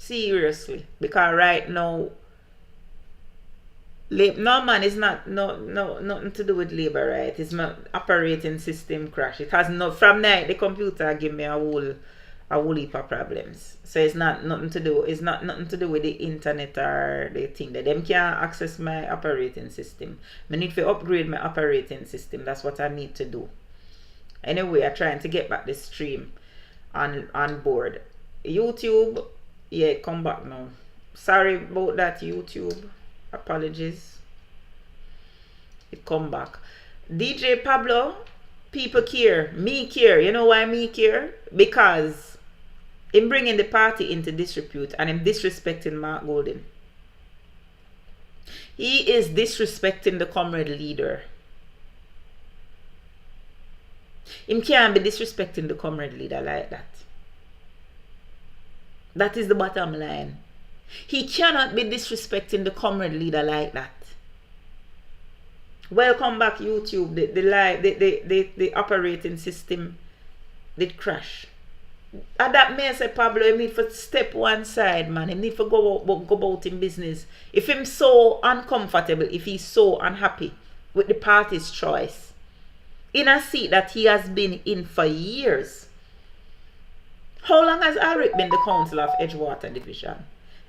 Seriously. Because right now, no man, is not nothing to do with labor right. It's my operating system crash. It has no from night the computer give me a whole heap of problems. So it's not nothing to do. It's not nothing to do with the internet or the thing that them can't access my operating system. I need to upgrade my operating system. That's what I need to do. Anyway, I'm trying to get back the stream on board. YouTube, yeah, come back now. Sorry about that, YouTube. Apologies. It come back. DJ Pablo, people care. Me care. You know why me care? Because him bringing the party into disrepute and him disrespecting Mark Golden. He is disrespecting the comrade leader. Him can't be disrespecting the comrade leader like that. That is the bottom line. He cannot be disrespecting the comrade leader like that. Welcome back, YouTube. The operating system did crash. And that may say Pablo, he need to step one side, man. He need to go about in business. If him so uncomfortable, if he's so unhappy with the party's choice, in a seat that he has been in for years. How long has Alric been the councillor of Edgewater Division?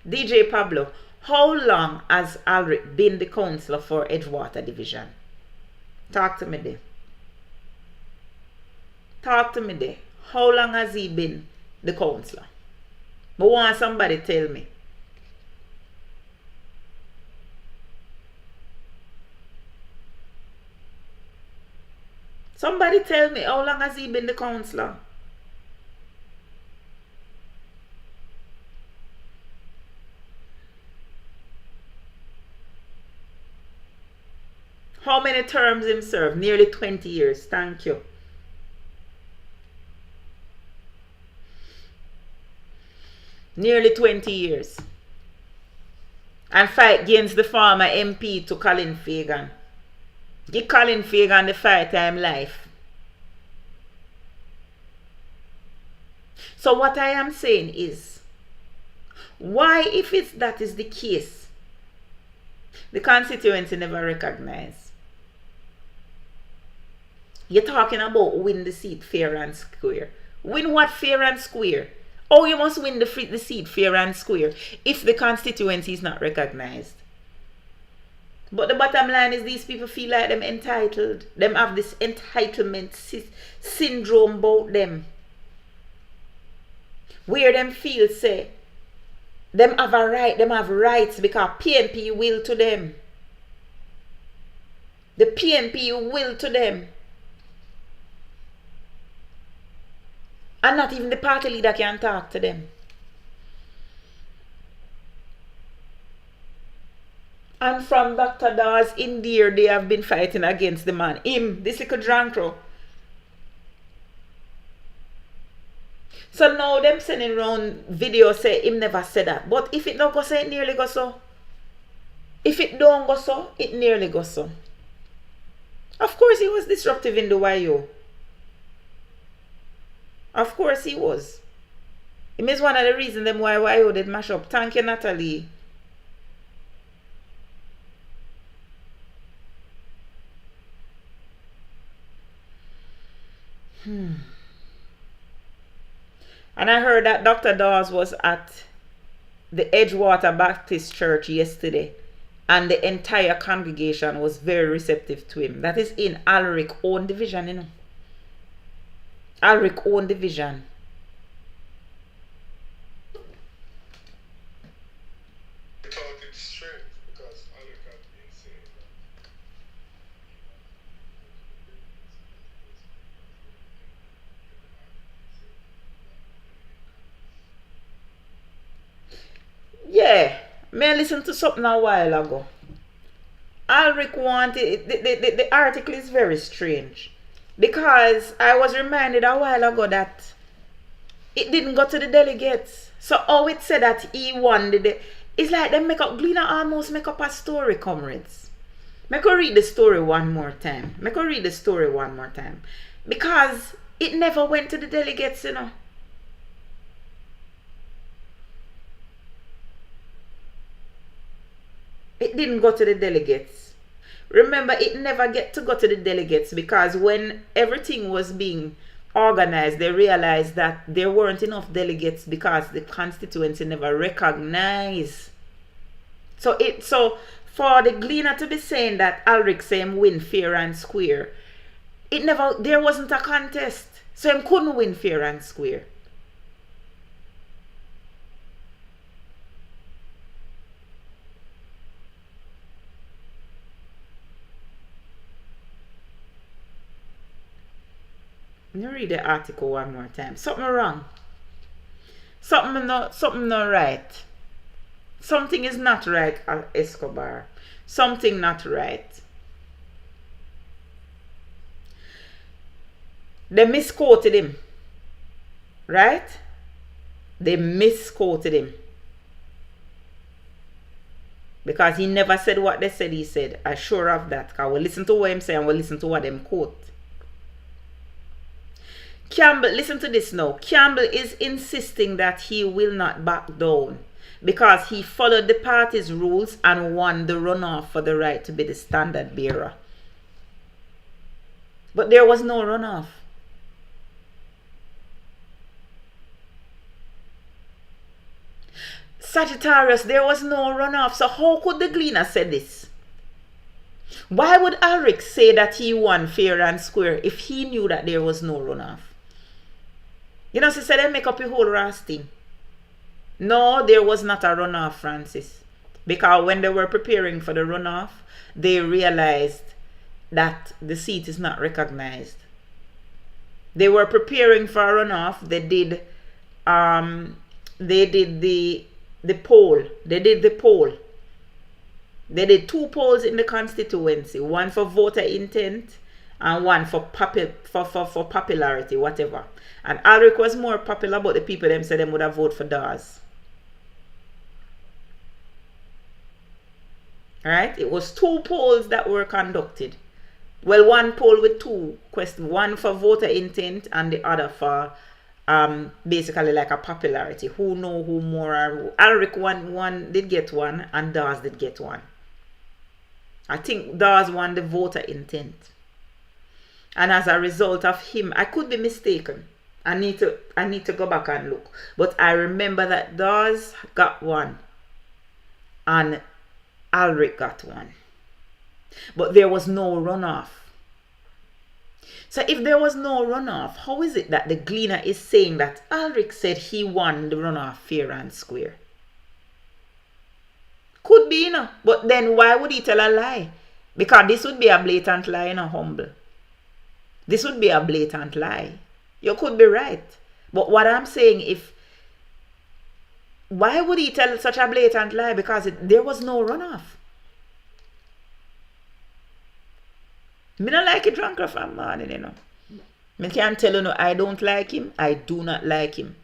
DJ Pablo, how long has Alric been the councillor for Edgewater Division? Talk to me there. Talk to me there. How long has he been the councillor? I want somebody tell me. Somebody tell me how long has he been the councillor? How many terms him served? Nearly 20 years. Thank you. Nearly 20 years. And fight against the former MP to Colin Fagan. Give Colin Fagan the fight time life. So what I am saying is, why if that is the case, the constituency never recognized? You're talking about win the seat fair and square. Win what fair and square? Oh, you must win the seat fair and square if the constituency is not recognized. But the bottom line is these people feel like them entitled. Them have this entitlement syndrome about them. Where them feel say, them have a right, them have rights because PNP will to them. The PNP will to them. And not even the party leader can talk to them. And from Dr. Dawes in there, they have been fighting against the man. Him, this little drunkro. So now them sending around video say him never said that. But if it don't go so, it nearly go so. If it don't go so, it nearly go so. Of course he was disruptive in the YO. Of course he was. It is one of the reasons them why YO did mash up. Thank you, Natalie. And I heard that Dr. Dawes was at the Edgewater Baptist Church yesterday, and the entire congregation was very receptive to him. That is in Alric own division, you know. Alric own division. Talking straight because Alric had been saying Yeah, may I listen to something a while ago. Alric wanted the article is very strange. Because I was reminded a while ago that it didn't go to the delegates. So how it said that he won it's like them Gleaner almost make up a story, comrades. Make her read the story one more time. Because it never went to the delegates, you know. It didn't go to the delegates. Remember, it never get to go to the delegates because when everything was being organized, they realized that there weren't enough delegates because the constituency never recognized. So for the Gleaner to be saying that Alric say him win fair and square, there wasn't a contest. So him couldn't win fair and square. Let me read the article one more time. Something wrong. Something not right. Something is not right, Escobar. Something not right. They misquoted him. Right? They misquoted him. Because he never said what they said he said. I'm sure of that. Because we'll listen to what him say and we'll listen to what them quote. Campbell, listen to this now. Campbell is insisting that he will not back down because he followed the party's rules and won the runoff for the right to be the standard bearer. But there was no runoff. Sagittarius, there was no runoff. So how could the Gleaner say this? Why would Alric say that he won fair and square if he knew that there was no runoff? You know, she said they make up a whole ras thing. No, there was not a runoff, Francis. Because when they were preparing for the runoff, they realized that the seat is not recognized. They were preparing for a runoff. They did the poll. They did the poll. They did 2 polls in the constituency. One for voter intent and one for popularity, whatever. And Alric was more popular, but the people them said them would have voted for Dawes. Right? It was 2 polls that were conducted. Well, one poll with 2 questions. One for voter intent and the other for basically like a popularity. Who know who more are who. Alric one did get one and Dawes did get one. I think Dawes won the voter intent. And as a result of him, I could be mistaken. I need to go back and look. But I remember that Dawes got one and Alric got one. But there was no runoff. So if there was no runoff, how is it that the Gleaner is saying that Alric said he won the runoff fair and square? Could be, you know. But then why would he tell a lie? Because this would be a blatant lie, you know, Humble. This would be a blatant lie. You could be right. But what I'm saying, why would he tell such a blatant lie? Because there was no runoff. Me not like a drunker from morning, you know. Me can't tell you, no, I don't like him. I do not like him.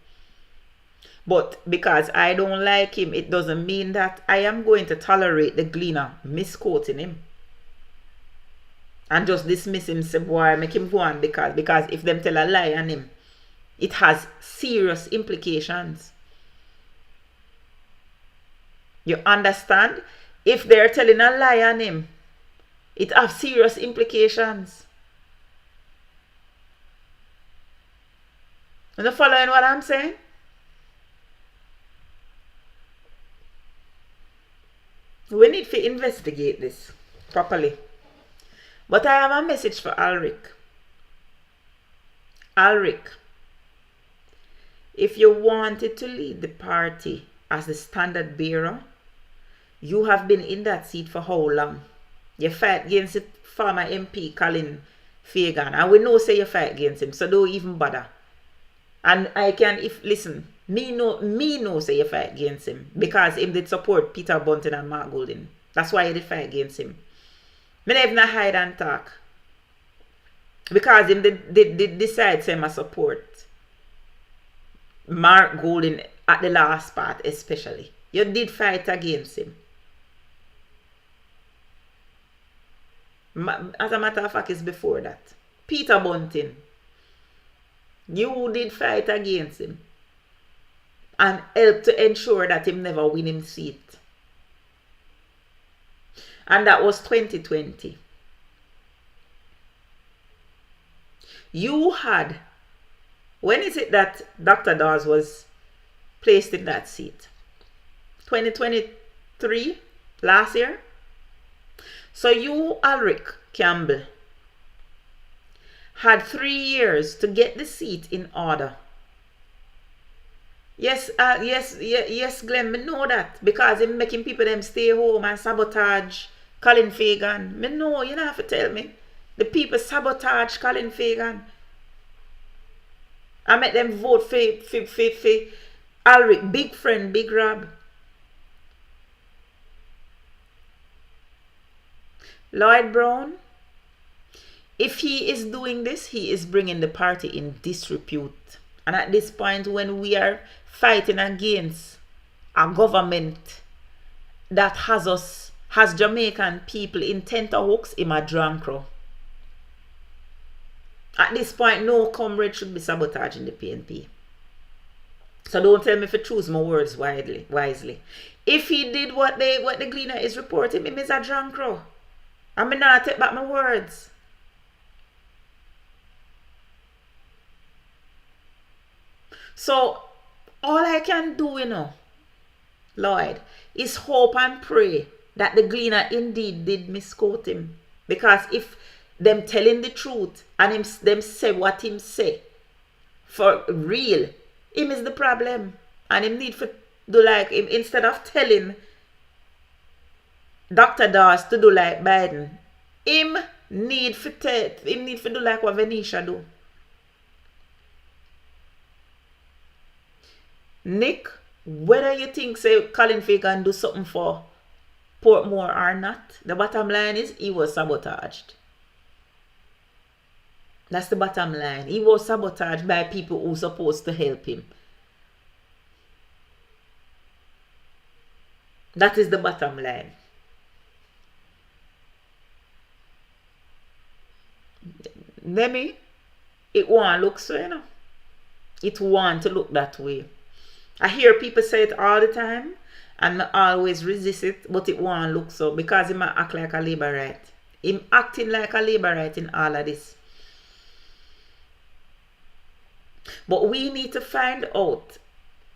But because I don't like him, it doesn't mean that I am going to tolerate the Gleaner misquoting him. And just dismiss him, say, boy, make him go on because if them tell a lie on him, it has serious implications. You understand? If they're telling a lie on him, it has serious implications. Are you following what I'm saying? We need to investigate this properly. But I have a message for Alric. Alric, if you wanted to lead the party as the standard bearer, you have been in that seat for how long? You fight against the former MP Colin Fagan, and we know say you fight against him, so don't even bother. And I can, me know say you fight against him, because him did support Peter Bunton and Mark Golding. That's why you did fight against him. Me not even hide and talk. Because him did decide to him support Mark Golding at the last part especially. You did fight against him. As a matter of fact, it's before that. Peter Bunting. You did fight against him. And help to ensure that him never win him seat. And that was 2020. You had, when is it that Dr. Dawes was placed in that seat? 2023, last year. So you, Alric Campbell, had 3 years to get the seat in order. Yes, yes, Glenn, me know that, because I'm making people them stay home and sabotage Colin Fagan. Me know, you don't have to tell me. The people sabotage Colin Fagan. I make them vote for Alric, big friend, big Rob. Lloyd Brown, if he is doing this, he is bringing the party in disrepute. And at this point, when we are fighting against a government that has Jamaican people in tenterhooks, in a drunk row. At this point, no comrade should be sabotaging the PNP. So don't tell me to choose my words wisely. If he did what the Gleaner is reporting, him is a drunk row. I mean, not take back my words. So all I can do, Lloyd, is hope and pray that the Gleaner indeed did misquote him. Because if them telling the truth and them say what him say, for real, him is the problem. And him need to do like him, instead of telling Dr. Dawes to do like Biden, him need to do like what Venetia do. Nick, whether you think say Colin Fagan do something for Portmore or not, the bottom line is he was sabotaged. That's the bottom line. He was sabotaged by people who supposed to help him. That is the bottom line. Maybe it won't look so, It want to look that way. I hear people say it all the time, and I always resist it, but it won't look so, because he might act like a Labourite. Him acting like a Labourite in all of this. But we need to find out.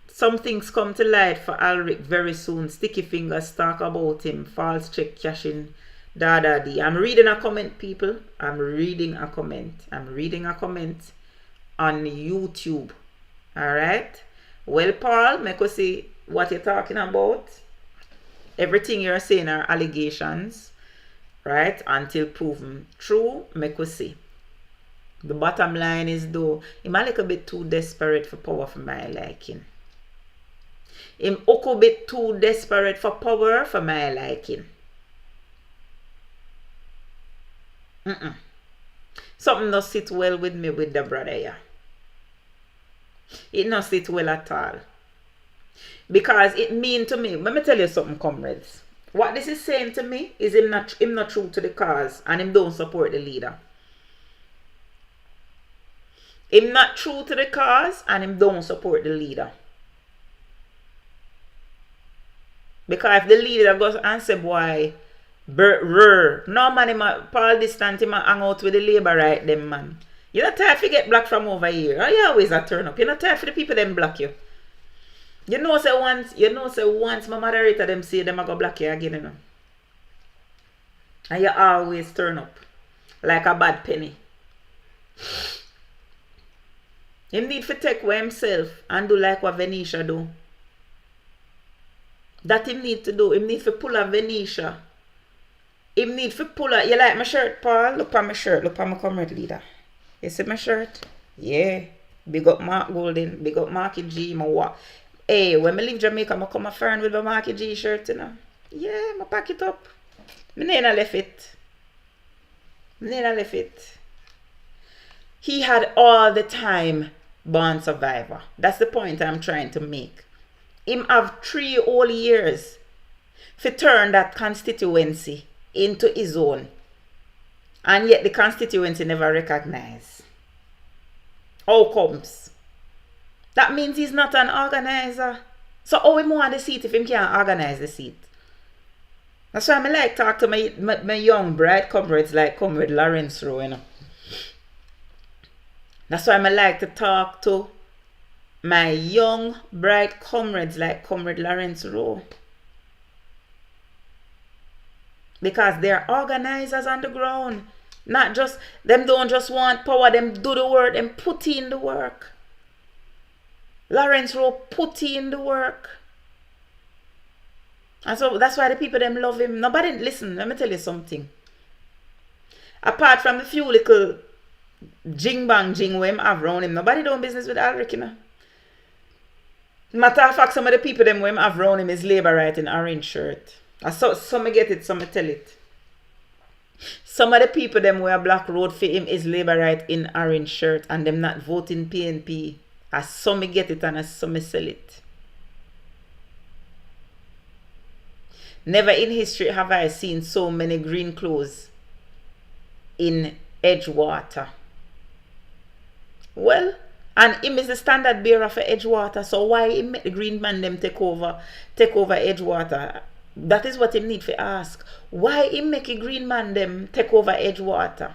Some things come to light for Alric very soon. Sticky fingers talk about him. False check cashing. I'm reading a comment, people. I'm reading a comment on YouTube. Alright? Well, Paul, make us see what you're talking about. Everything you're saying are allegations, right? Until proven true, make us see. The bottom line is, though, I'm a little bit too desperate for power for my liking. I'm a little bit too desperate for power for my liking. Something not sit well with me with the brother here. It not sit well at all. Because it mean to me, let me tell you something, comrades. What this is saying to me is him not true to the cause, and him don't support the leader. Him not true to the cause, and him don't support the leader. Because if the leader goes and say, boy, no man, Paul Distant, him hang out with the Labour right them, man. You're not tired to get black from over here. You always a turn up. You're not tired for the people them block you. You know say once my moderator them say them a go block you again, And you always turn up. Like a bad penny. Him need to take with himself and do like what Venetia do. That him need to do. Him need to pull a Venetia. Him need to pull a... You like my shirt, Paul? Look at my shirt. Look at my comrade leader. You see my shirt? Yeah. Big up Mark Golden. Big up Marky G. Hey, when I leave Jamaica, I come a friend with my Marky G shirt, Yeah, I pack it up. I never left it. He had all the time born survivor. That's the point I'm trying to make. Him have 3 whole years to turn that constituency into his own. And yet the constituency never recognize. How comes? That means he's not an organizer. So how him want the seat if him can't organize the seat? That's why I like talk to my young bright comrades like Comrade Lawrence Rowe, you know. That's why I like to talk to my young bright comrades like Comrade Lawrence Rowe. Because they're organizers on the ground. Not just, them don't just want power, them do the work, them put in the work. Lawrence Rowe put in the work. And so that's why the people them love him. Nobody, listen, let me tell you something. Apart from the few little jing bang jing we have around him, nobody doing business with Alric, you know. Matter of fact, some of the people them we have around him is labor right in orange shirt. Some get it, some tell it. Some of the people them wear black road for him is labor right in orange shirt and them not voting PNP. As some get it and as some sell it. Never in history have I seen so many green clothes in Edgewater. Well, and him is the standard bearer for Edgewater. So why he make the green man them take over Edgewater? That is what he need to ask. Why he make a green man them take over Edgewater?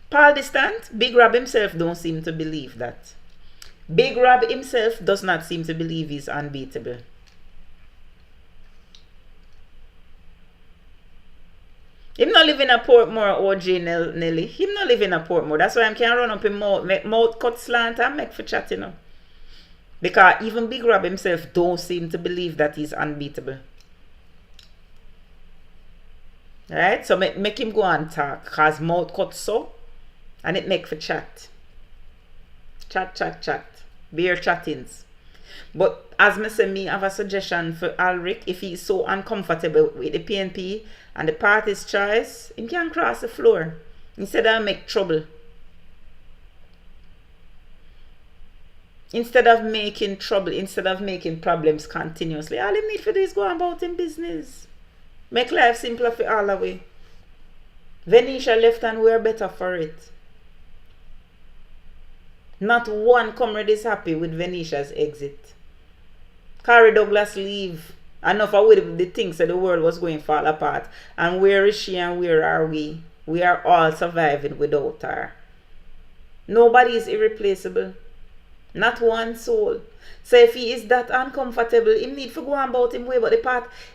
Paul Distant, Big Rob himself don't seem to believe that. Big Rob himself does not seem to believe he's unbeatable. Him not live in a Portmore, OJ Nelly. Him not live in a Portmore. That's why I can run up in mouth, make mouth cut slant and make for chat, you know. Because even Big Rob himself don't seem to believe that he's unbeatable. Alright? So make him go and talk. Cause mouth cut so. And it make for chat. Chat. Beer chattings. But as me say, me have a suggestion for Alric. If he's so uncomfortable with the PNP and the party's choice, he can cross the floor. Instead of make trouble. Instead of making trouble, instead of making problems continuously, all he need for this go about in business. Make life simpler for all the way. Venetia left and we're better for it. Not one comrade is happy with Venetia's exit. Carrie Douglas leave. Enough with the things that the world was going to fall apart. And where is she and where are we? We are all surviving without her. Nobody is irreplaceable. Not one soul. So if he is that uncomfortable, he need to go on about him way. But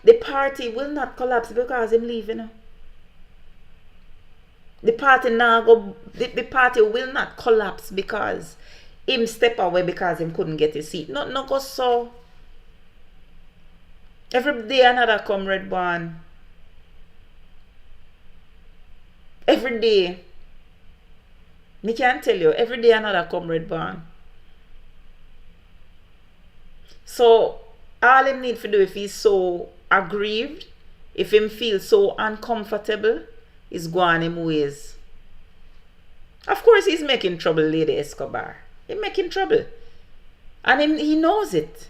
the party will not collapse because him leaving. You know? The party will not collapse because him step away because him couldn't get a seat. No go so. Every day another comrade born. Every day. Me can't tell you. Every day another comrade born. So all him need to do if he's so aggrieved, if him feel so uncomfortable, is go on him ways. Of course he's making trouble, Lady Escobar. He's making trouble. And he knows it.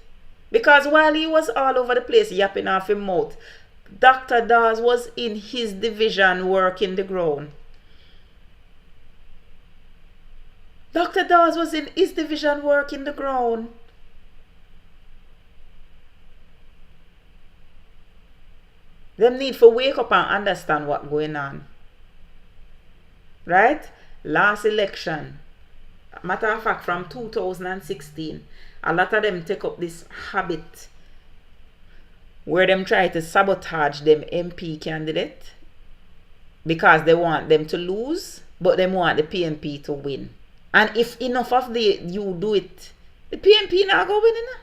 Because while he was all over the place yapping off his mouth, Dr. Dawes was in his division working the ground. Dr. Dawes was in his division working the ground. Them need to wake up and understand what's going on. Right? Last election, matter of fact, from 2016, a lot of them take up this habit where them try to sabotage them MP candidate because they want them to lose, but they want the PNP to win. And if enough of you do it, the PNP not go win, you know?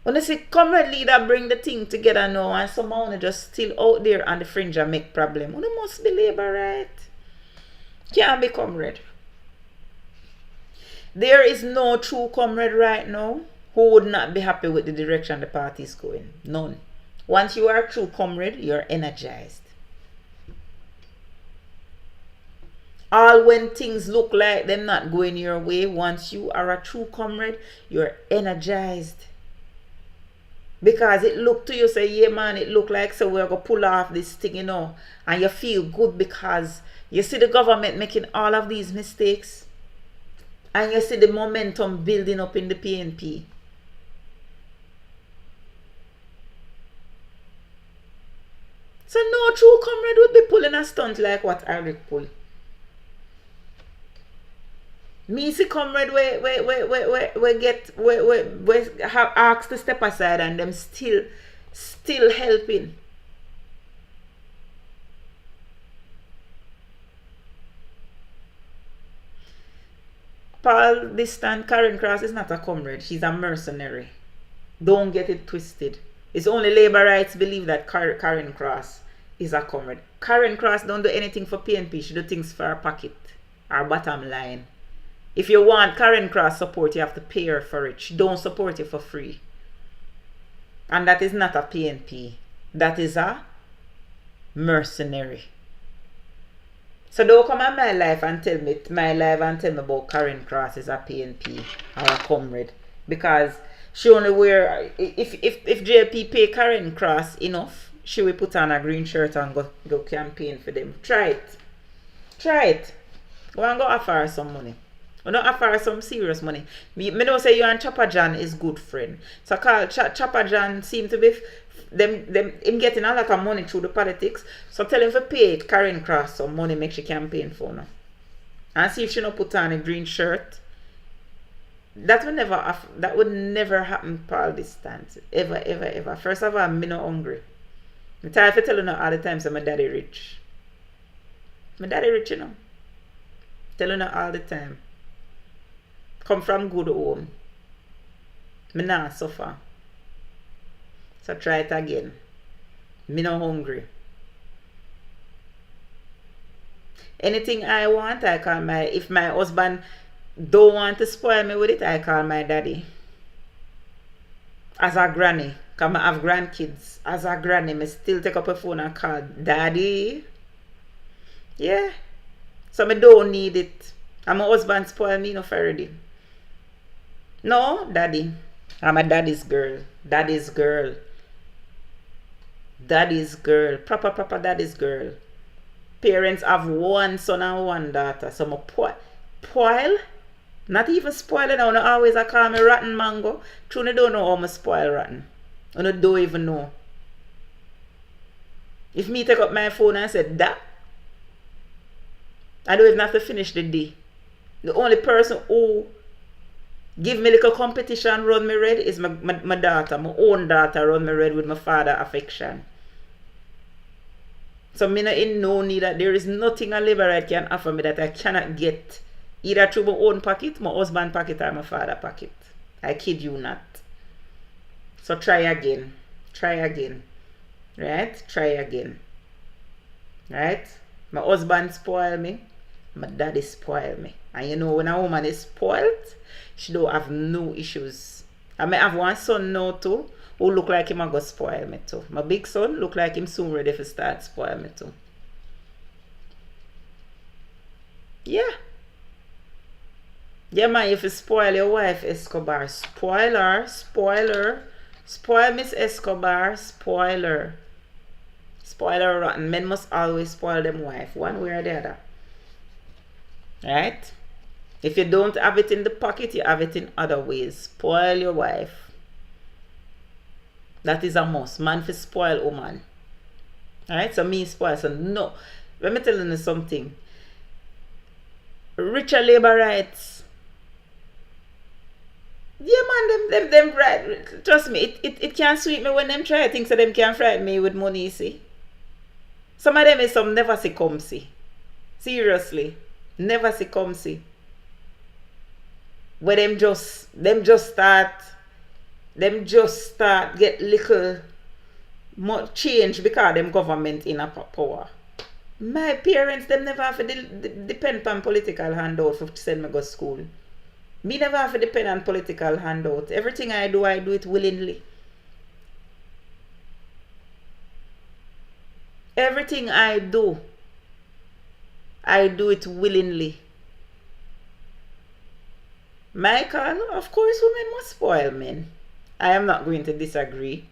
When they say comrade leader bring the thing together now and somehow they just still out there on the fringe and make problem. Well, they must be labor, right? Can't be comrade. There is no true comrade right now who would not be happy with the direction the party is going. None. Once you are a true comrade, you're energized. All when things look like they're not going your way, once you are a true comrade, you're energized. Because it look to you, say, yeah man, it look like so we're going to pull off this thing, you know. And you feel good because you see the government making all of these mistakes. And you see the momentum building up in the PNP. true comrade would be pulling a stunt like what Eric pull. Me see comrade we have asked to step aside and them still helping. Paul Distant, Karen Cross is not a comrade. She's a mercenary. Don't get it twisted. It's only labor rights believe that Karen Cross is a comrade. Karen Cross don't do anything for PNP. She do things for her pocket, her bottom line. If you want Karen Cross support, you have to pay her for it. She don't support you for free. And that is not a PNP. That is a mercenary. So don't come in my life and tell me about Karen Cross is a PNP or a comrade. Because she only wear, if JP pay Karen Cross enough, she will put on a green shirt and go campaign for them. Try it. Try it. Go and go offer her some money. We don't offer her some serious money. Me don't say you and Chopper John is good friend. So call Chopper John seem to be him getting a lot of money through the politics. So tell him to pay Karen Cross some money make she campaign for now. And see if she don't put on a green shirt. That would never happen Paul Distance. Ever. First of all, me not hungry. I'm tired of telling her all the time so my daddy rich. My daddy rich, you know. Telling her all the time. Come from good home. Me not suffer. So try it again. Me not hungry. Anything I want, I call my, if my husband don't want to spoil me with it, I call my daddy. As a granny, because I have grandkids. As a granny, I still take up a phone and call daddy. Yeah. So I don't need it. And my husband spoil me enough already. No, daddy. I'm a daddy's girl. Daddy's girl. Daddy's girl. Proper daddy's girl. Parents have one son and one daughter. So I'm spoil? Not even spoiling. I don't always call me rotten mango. Truly don't know how I spoil rotten. I don't even know. If me take up my phone and say that, I don't even have to finish the day. The only person who give me little competition run me red is my daughter. My own daughter run me red with my father affection. So me not in no need that there is nothing a liberate can offer me that I cannot get either through my own pocket, my husband pocket or my father pocket. I kid you not. So try again. Try again. Right? Try again. Right? My husband spoil me. My daddy spoil me. And you know when a woman is spoiled, she don't have no issues. I may have one son now too, who look like him and go spoil me too. My big son look like him soon ready to start spoil me too. Yeah. Yeah man, if you spoil your wife, Escobar, spoil her, spoil her. Spoil Miss Escobar, spoil her. Spoil her rotten. Men must always spoil them wife, one way or the other. Right? If you don't have it in the pocket, you have it in other ways. Spoil your wife. That is a must. Man for spoil woman. Alright? So me spoil. So no. Let me tell you something. Richer labor rights. Yeah man, them right. Trust me, it can't sweet me when them try things so them can frighten me with money, you see. Some of them is some never see come see. Seriously. Never see come see. Where them just start get little more change because them government in a power. My parents them never have to depend on political handout to send me go school. Me never have to depend on political handout. Everything I do it willingly. Everything I do it willingly. Michael, of course women must spoil men. I am not going to disagree.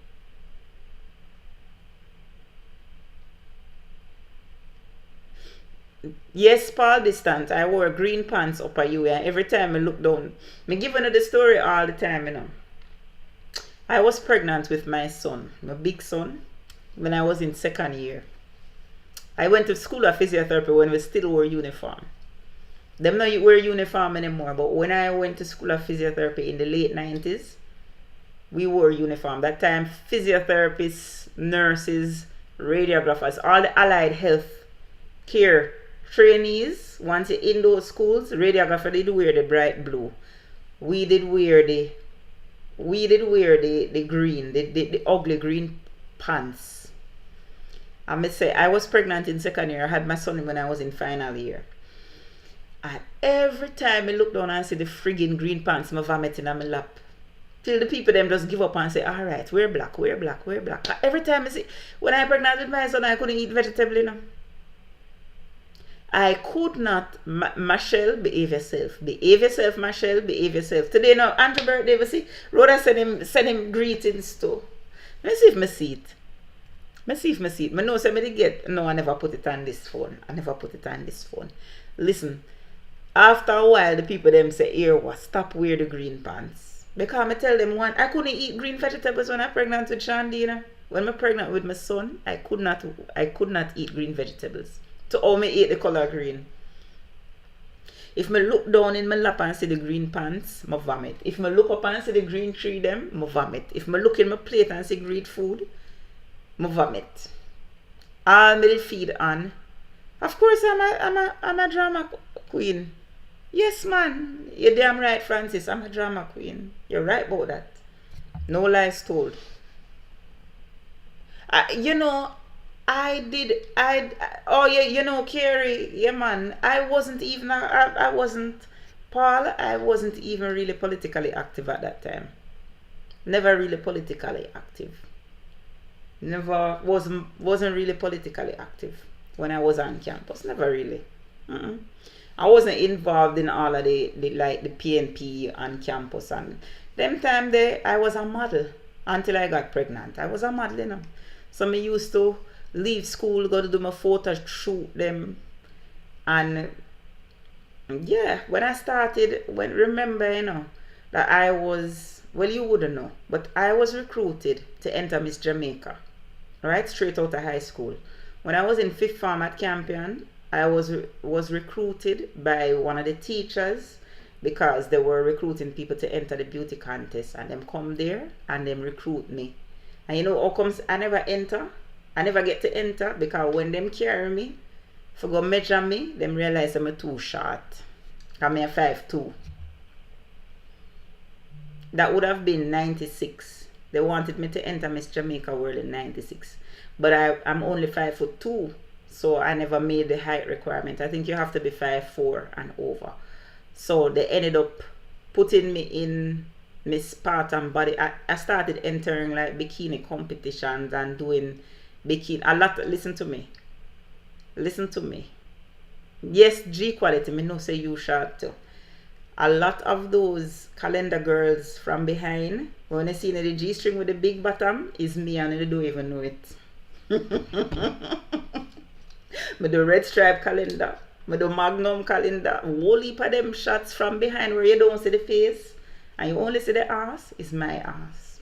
Yes, Paul Distant, I wore green pants up at you and every time I look down, me giving you the story all the time, you know. I was pregnant with my son, my big son, when I was in second year. I went to school of physiotherapy when we still wore uniform. Them not wear uniform anymore, but when I went to school of physiotherapy in the late 90s, we wore uniform. That time, physiotherapists, nurses, radiographers, all the allied health care trainees, once you're in those schools, radiographer did wear the bright blue. We did wear the green, the ugly green pants. I must say, I was pregnant in second year. I had my son when I was in final year. And every time I look down and see the friggin' green pants, I vomiting on my lap. Till the people them just give up and say, all right, we're black, we're black, we're black. And every time I see, when I pregnant with my son, I couldn't eat vegetable, you know. I could not, Michelle, behave yourself. Behave yourself, Michelle, behave yourself. Today, now, Andrew birthday, we see, Rhoda send him greetings too. Let me see if I see it. Let me see if I see it. I know somebody get, no, I never put it on this phone. I never put it on this phone. Listen, after a while, the people them say, here, what, stop wear the green pants. Because I tell them, one, I couldn't eat green vegetables when I'm pregnant with Shandina. When I'm pregnant with my son, I could not eat green vegetables. So how me eat the color green? If me look down in my lap and see the green pants, I vomit. If me look up and see the green tree them, I vomit. If me look in my plate and see green food, I vomit. All me feed on. Of course I'm a drama queen. Yes man, you're damn right, Francis. I'm a drama queen. You're right about that. No lies told. You know, oh yeah, you know, Carrie, yeah man, I wasn't even really politically active at that time. Never really politically active. Wasn't really politically active when I was on campus. Never really. I wasn't involved in all of the PNP on campus, and them time there I was a model until I got pregnant. I was a model, you know. So me used to leave school, go to do my photo shoot them, and yeah, when I started, remember, you know, that I was, well, you wouldn't know, but I was recruited to enter Miss Jamaica, right, straight out of high school. When I was in 5th form at Campion, I was recruited by one of the teachers because they were recruiting people to enter the beauty contest, and them come there and them recruit me. And you know how comes I never enter? I never get to enter because when them carry me, for go measure me, them realize I'm too short. I'm a 5'2". That would have been 96. They wanted me to enter Miss Jamaica World in 96. But I'm only 5'2". So I never made the height requirement. I think you have to be 5'4" and over. So they ended up putting me in Miss Part and Body. I started entering like bikini competitions and doing bikini. A lot. Listen to me. Listen to me. Yes, G quality. Me no say you short too. A lot of those calendar girls from behind, when they see the G string with the big bottom, is me and they don't even know it. Me do red stripe calendar, me do magnum calendar, whole heap of them shots from behind where you don't see the face and you only see the ass, is my ass.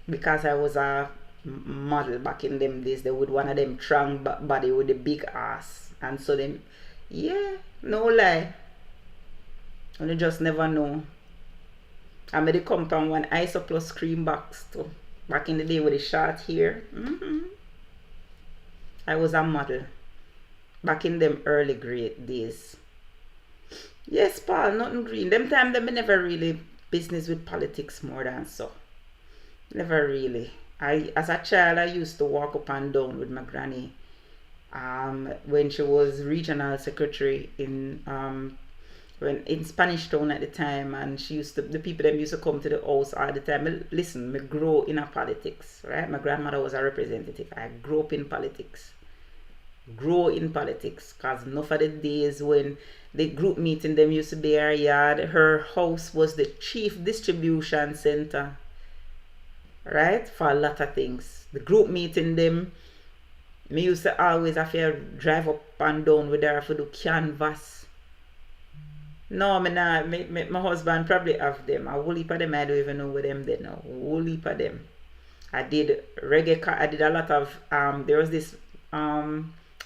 Because I was a model back in them days, they would one of them trunk body with the big ass. And so them, yeah, no lie. And you just never know. I made it come from one Isoplus cream box too. Back in the day with the short hair. I was a model back in them early grade days. Yes, Paul, nothing green. Them time them never really business with politics more than so. Never really. As a child I used to walk up and down with my granny when she was regional secretary in Spanish Town at the time, and she used to, the people them used to come to the house all the time. Listen, me grow in a politics, right? My grandmother was a representative. I grew up in politics. Grow in politics, because enough of the days when the group meeting them used to be her yard, her house was the chief distribution center, right, for a lot of things. The group meeting them, me used to always have to drive up and down with her for the canvas. No, me not. My husband probably have them. A whole heap of them, I don't even know where them they now. A whole heap of them. I did reggae. I did a lot of there was this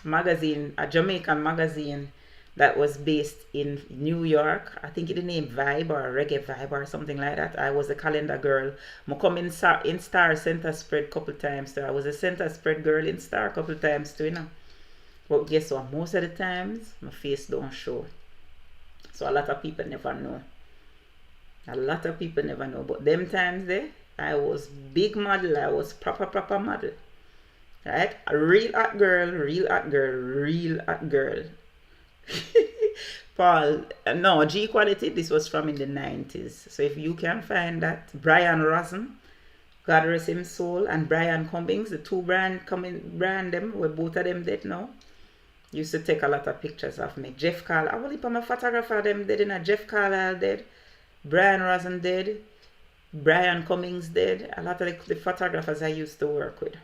magazine, a Jamaican magazine that was based in New York. I think it named Vibe or Reggae Vibe or something like that. I was a calendar girl. I come in Star Center Spread couple times too. I was a Center Spread girl in Star couple times too, you know. But guess what? Most of the times, my face don't show. So a lot of people never know. A lot of people never know. But them times there, I was big model. I was proper model. Right? A real hot girl, real hot girl, real hot girl. Paul, no, G Quality, this was from in the 90s. So if you can find that, Brian Rosen, God rest him soul, and Brian Cummings, the two brand them, were both of them dead now. Used to take a lot of pictures of me. Jeff Carlisle, I will put my photographer them dead, in a Jeff Carlisle dead, Brian Rosen dead, Brian Cummings dead, a lot of the photographers I used to work with.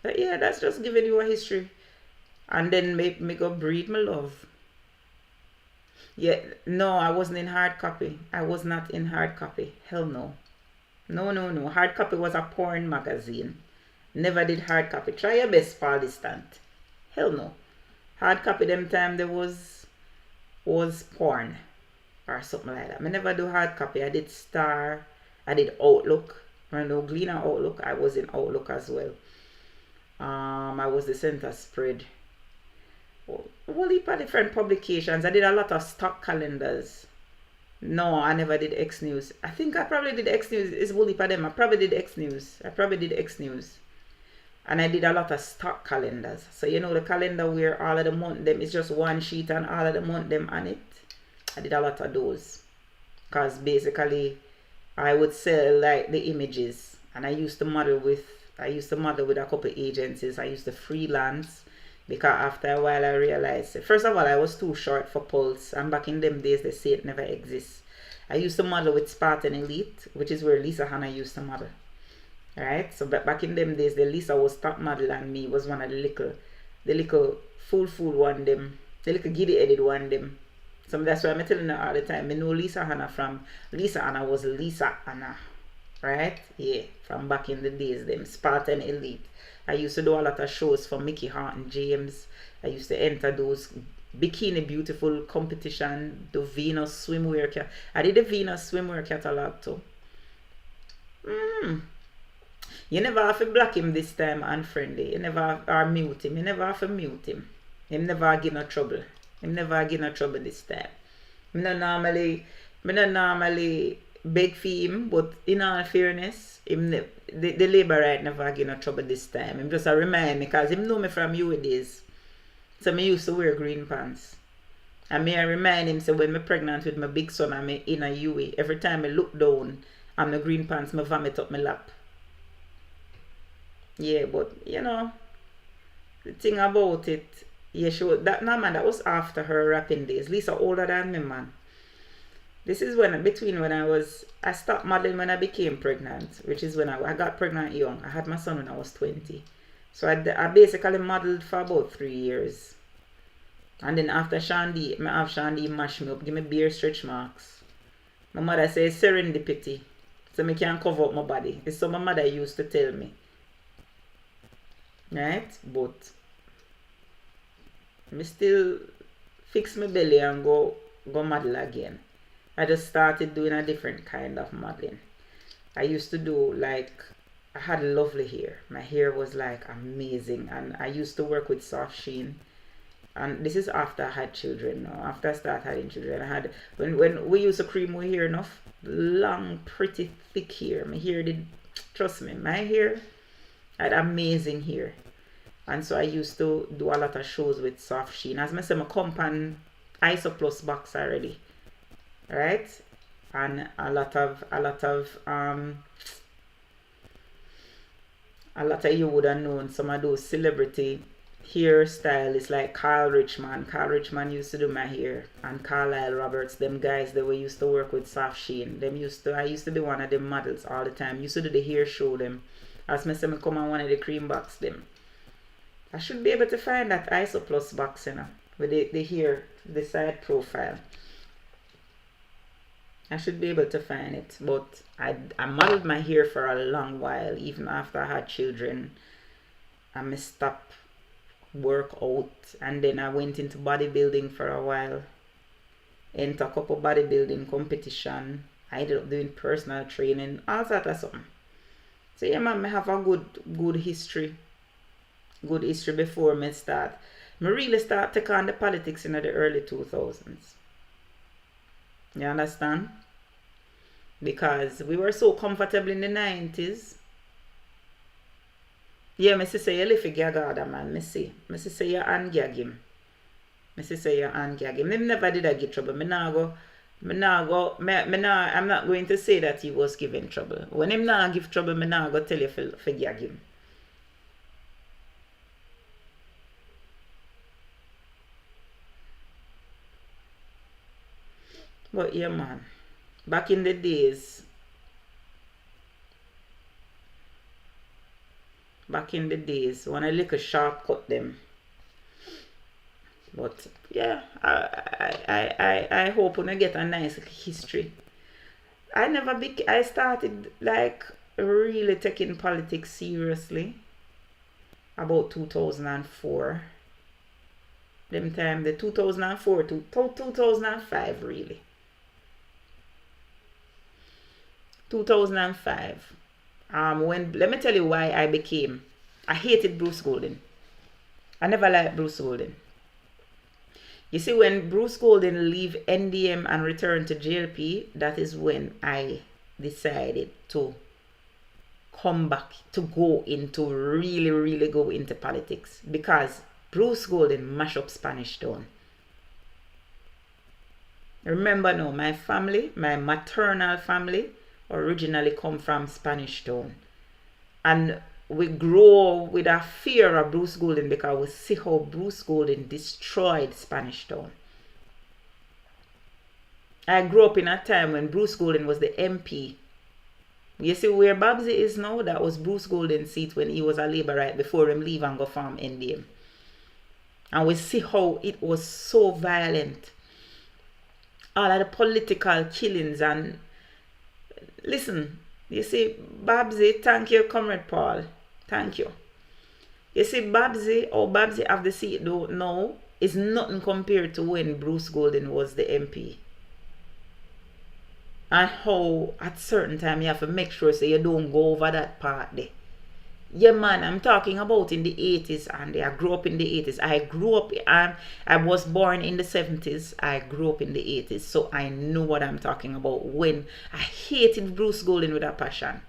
But yeah, that's just giving you a history. And then me go breed my love. Yeah, no, I wasn't in hard copy. I was not in hard copy. Hell no. No. Hard copy was a porn magazine. Never did hard copy. Try your best, Paul Distant. Hell no. Hard copy them time there was porn or something like that. I never do hard copy. I did Star. I did Outlook. I know Gleaner Outlook. I was in Outlook as well. I was the Center Spread. A whole heap of different publications. I did a lot of stock calendars. No, I never did X News. I think I probably did X News. It's a whole heap of them. I probably did X News. And I did a lot of stock calendars. So you know the calendar where all of the month them is just one sheet and all of the month them on it. I did a lot of those. Because basically I would sell like the images. And I used to model with a couple agencies. I used to freelance. Because after a while I realized, first of all, I was too short for Pulse. And back in them days, they say it never exists. I used to model with Spartan Elite, which is where Lisa Hanna used to model. Alright, so back in them days, the Lisa was top model and me was one of the little fool one them, the little giddy-headed one them. So that's why I'm telling her all the time, I know Lisa Hanna from, Lisa Hanna was Lisa Hanna. Right? Yeah, from back in the days, them Spartan Elite. I used to do a lot of shows for Mickey Hart and James. I used to enter those Bikini Beautiful competition, the Venus swimwear. I did the Venus swimwear catalog too. You never have to block him this time, unfriendly. You never have to mute him. You never have to mute him. Him never give no trouble. Him never give no trouble this time. Me not normally beg for him, but in all fairness, him the labor right never give no trouble this time. Him just a remind me, because him know me from you days. So me used to wear green pants. And me I remind him, so when me pregnant with my big son and me in a UE, every time I look down and the green pants, me vomit up my lap. Yeah, but you know, the thing about it, yeah, that was after her rapping days. Lisa older than me, man. This is when I stopped modeling when I became pregnant, which is when I got pregnant young. I had my son when I was 20. So I basically modeled for about 3 years. And then after Shandy, I have Shandy mash me up, give me bare stretch marks. My mother says serendipity. So I can cover up my body. It's what my mother used to tell me. Right? But I still fix my belly and go model again. I just started doing a different kind of modeling. I used to do like, I had lovely hair. My hair was like amazing, and I used to work with soft sheen. And this is after I had children now. After I started having children, I had, when we used to cream my hair enough, long, pretty thick hair. My hair did, trust me, my hair had amazing hair. And so I used to do a lot of shows with soft sheen. As I said, I come on Isoplus box already. Right? And a lot of you would have known some of those celebrity hairstylists like Carl Richman. Carl Richman used to do my hair, and Carlisle Roberts, them guys that we used to work with soft sheen. I used to be one of them models all the time. Used to do the hair show them. As I said, I come on one of the cream box them. I should be able to find that Isoplus box, you know, with the hair, the side profile. I should be able to find it, but I modeled my hair for a long while, even after I had children. I stop work out, and then I went into bodybuilding for a while. Enter a couple bodybuilding competition. I ended up doing personal training, all that or something. So yeah, man, I have a good history. Good history before me start. I really start take on the politics in the early 2000s. You understand? Because we were so comfortable in the 90s. Yeah, me say you live for gagada, man. Me say you ungag him. Me say you ungag him. Him never did I get trouble. I'm not going to say that he was giving trouble. When him not give trouble, me not go tell you for gag him. But yeah, man. Back in the days, when I lick a shortcut them. But yeah, I hope when I get a nice history. I started like really taking politics seriously about 2004. Them time, the 2004 to 2005 really. 2005. Let me tell you why I hated Bruce Golden. I never liked Bruce Golden. You see, when Bruce Golden leave NDM and return to JLP, that is when I decided to come back, to go into, really go into politics. Because Bruce Golden mash up Spanish Town. Remember now, my family, my maternal family, originally come from Spanish Town. And we grow with a fear of Bruce Golden because we see how Bruce Golden destroyed Spanish Town. I grew up in a time when Bruce Golden was the MP. You see where Babsy is now? That was Bruce Golden's seat when he was a Labourite before him leave and go farm NDM. And we see how it was so violent. All of the political killings and... Listen, you see, Babsy, thank you, Comrade Paul. Thank you. You see, Babsy have the seat don't know is nothing compared to when Bruce Golden was the MP. And how at certain time you have to make sure so you don't go over that part there. Yeah, man, I'm talking about in the 80s, and I grew up in the 80s. I was born in the 70s. I grew up in the 80s, so I know what I'm talking about when I hated Bruce Golden with a passion.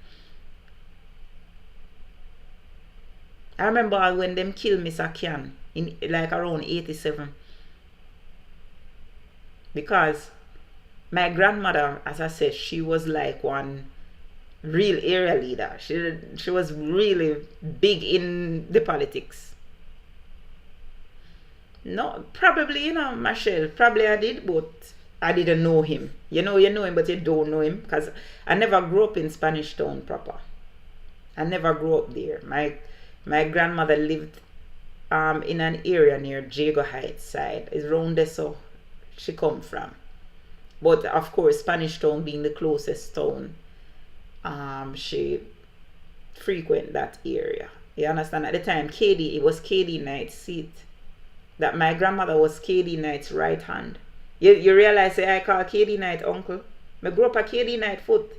I remember when them killed Miss Akian in like around 87. Because my grandmother, as I said, she was like one real area leader. She was really big in the politics. No, probably, Michelle, probably I did, but I didn't know him. You know him, but you don't know him, because I never grew up in Spanish Town proper. I never grew up there. My grandmother lived in an area near Jago Heights side. It's around there, so she come from. But of course, Spanish Town being the closest town, she frequent that area. You understand? At the time, it was KD Knight's seat. That my grandmother was KD Knight's right hand. You realize I call KD Knight uncle. I grew up at KD Knight foot.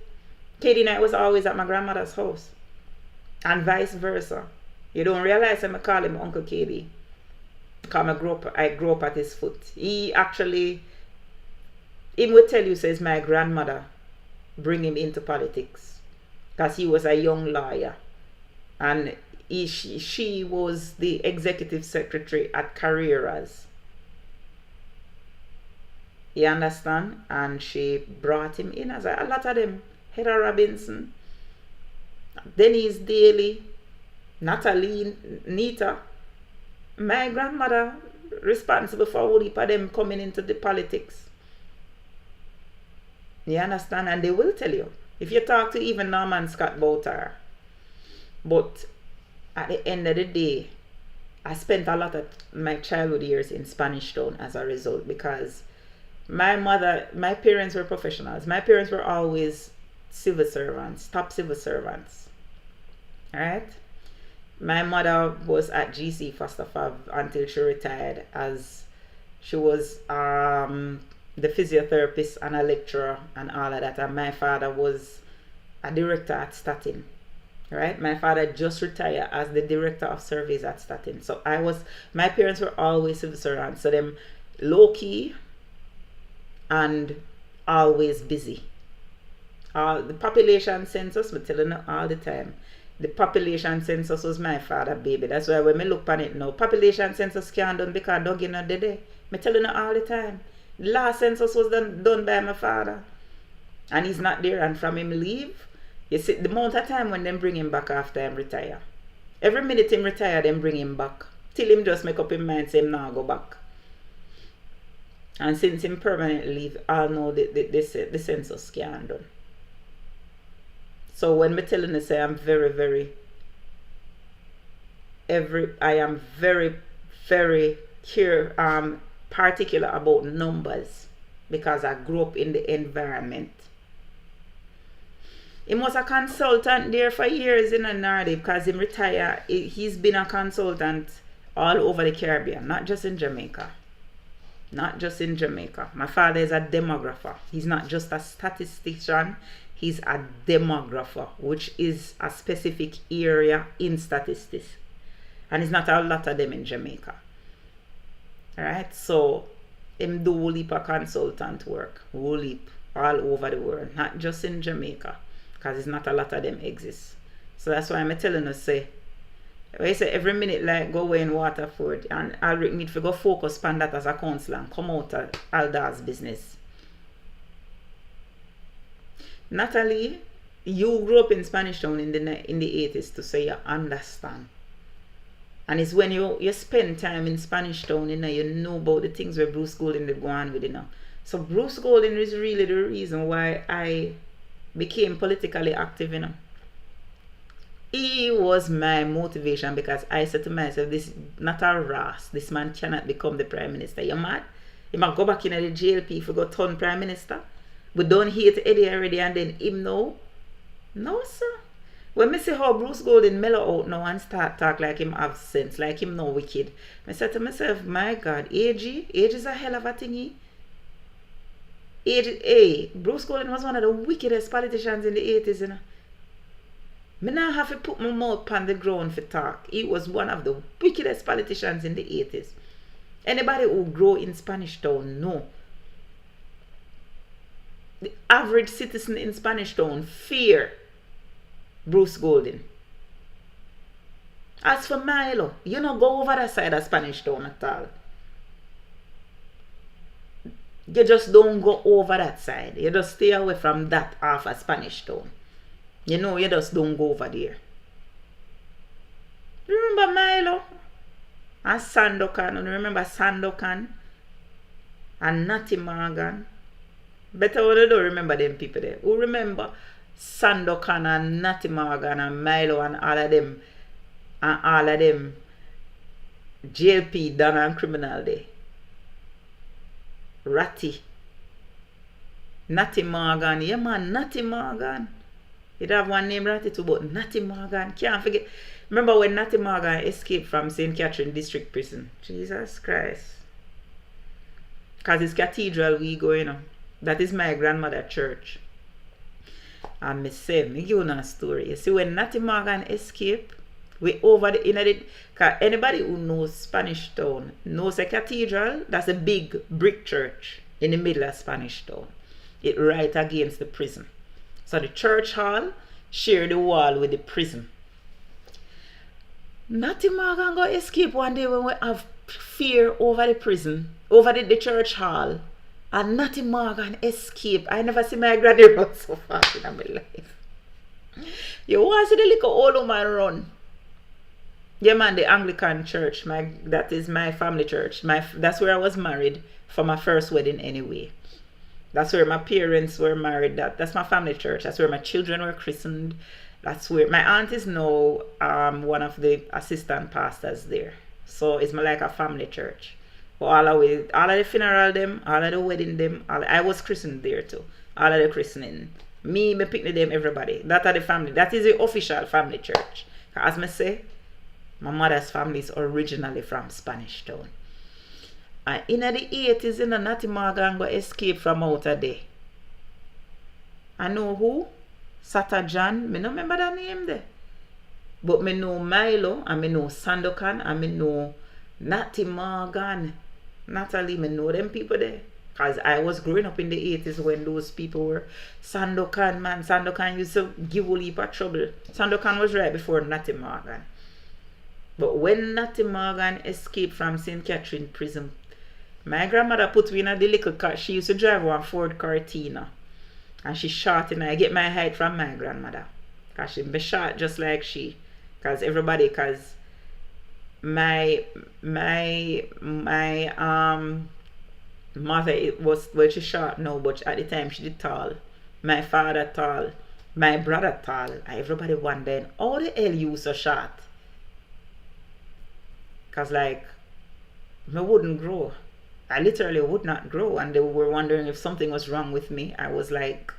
KD Knight was always at my grandmother's house. And vice versa. You don't realize I call him Uncle KD. Because I grew up at his foot. He would tell you, says my grandmother bring him into politics. Because he was a young lawyer. And she was the executive secretary at Carreras. You understand? And she brought him in as a lot of them. Heather Robinson, Denise Daly, Natalie, Nita. My grandmother responsible for all of them coming into the politics. You understand? And they will tell you. If you talk to even Norman Scott about her. But at the end of the day, I spent a lot of my childhood years in Spanish Town as a result, because my parents were professionals. My parents were always civil servants, top civil servants. Alright? my mother was at GC Foster Fab until she retired, as she was the physiotherapist and a lecturer and all of that. And my father was a director at Statin. Right? My father just retired as the director of surveys at Statin. So my parents were always civil servants. So them low key and always busy. The population census, I'm telling you all the time. The population census was my father, baby. That's why when I look on it now, population census can't done because Doug in the day. I'm telling you all the time. The last census was done by my father. And he's not there. And from him leave, you see the amount of time when them bring him back after him retire. Every minute him retire, them bring him back. Till him just make up his mind, say him now go back. And since him permanently leave, all know the census can't done. So when me telling you, say I'm very, very particular about numbers because I grew up in the environment. He was a consultant there for years in Nardi because he retired. He's been a consultant all over the Caribbean, not just in Jamaica. Not just in Jamaica. My father is a demographer. He's not just a statistician. He's a demographer, which is a specific area in statistics. And it's not a lot of them in Jamaica. Alright, so him do whole heap of consultant work, whole heap all over the world, not just in Jamaica, because it's not a lot of them exist. So that's why I'm telling you, say, I say every minute like go away in Waterford, and I'll need to go focus on that as a counselor and come out of Alda's business. Natalie, you grew up in Spanish Town in the 80s to say you understand. And it's when you spend time in Spanish Town, you know about the things where Bruce Golding did go on with, So Bruce Golding is really the reason why I became politically active, He was my motivation because I said to myself, this is not a ras. This man cannot become the Prime Minister. You mad? He might go back in the JLP if he go turn Prime Minister. We don't hate Eddie already and then him no. No, sir. When I see how Bruce Golding mellow out now and start talk like him have sense, like him no wicked, I said to myself, my God, age is a hell of a thingy. Bruce Golding was one of the wickedest politicians in the 80s, Me not have to put my mouth on the ground for talk. He was one of the wickedest politicians in the 80s. Anybody who grow in Spanish Town know. The average citizen in Spanish Town fear Bruce Golding. As for Milo, you don't go over that side of Spanish Town at all. You just don't go over that side. You just stay away from that half of Spanish Town. You just don't go over there. Remember Milo? And Sandokan. And remember Sandokan? And Natty Morgan? Better when you don't remember them people there. Who remember Sandokan and Natty Morgan and Milo and all of them? And all of them JLP done and criminal day. Ratty. Natty Morgan. Yeah man, Natty Morgan. He'd have one name Ratty too, but Natty Morgan. Can't forget. Remember when Natty Morgan escaped from St. Catherine District Prison? Jesus Christ. Because it's cathedral we go, That is my grandmother church. And me say, me give you a story. You see, when Natty Morgan escaped, we over because anybody who knows Spanish Town knows a cathedral. That's a big brick church in the middle of Spanish Town. It right against the prison. So the church hall share the wall with the prison. Natty Morgan go escape one day when we have fear over the prison, over the church hall. And Natty Morgan escape. I never see my granny run so fast in my life. You want to see the little old woman run? Yeah man, the Anglican church, that is my family church. That's where I was married for my first wedding anyway. That's where my parents were married. That's my family church. That's where my children were christened. That's where my aunt is now one of the assistant pastors there. So it's like a family church. But all of the funeral them, all of the wedding them, I was christened there too. All of the christening. Me picnic them, everybody. That are the family. That is the official family church. As I say, My mother's family is originally from Spanish Town. And in the 80s, Natty Morgan got escape from out of there. I know who? Sata John. Me no remember that name there. But me know Milo, and me know Sandokan, and me know Natty Morgan. Natalie, me know them people there. Because I was growing up in the 80s when those people were. Sandokan, man. Sandokan used to give a heap of trouble. Sandokan was right before Natty Morgan. But when Natty Morgan escaped from St. Catherine prison, my grandmother put me in the little car. She used to drive one Ford Cortina. And she shot, and I get my height from my grandmother. Because she be short just like she. Because everybody, because my mother, it was, well, she short now, but at the time she did tall. My father tall. My brother tall. And everybody wondering, how the hell you so short? Because like, I wouldn't grow. I literally would not grow, and they were wondering if something was wrong with me. I was like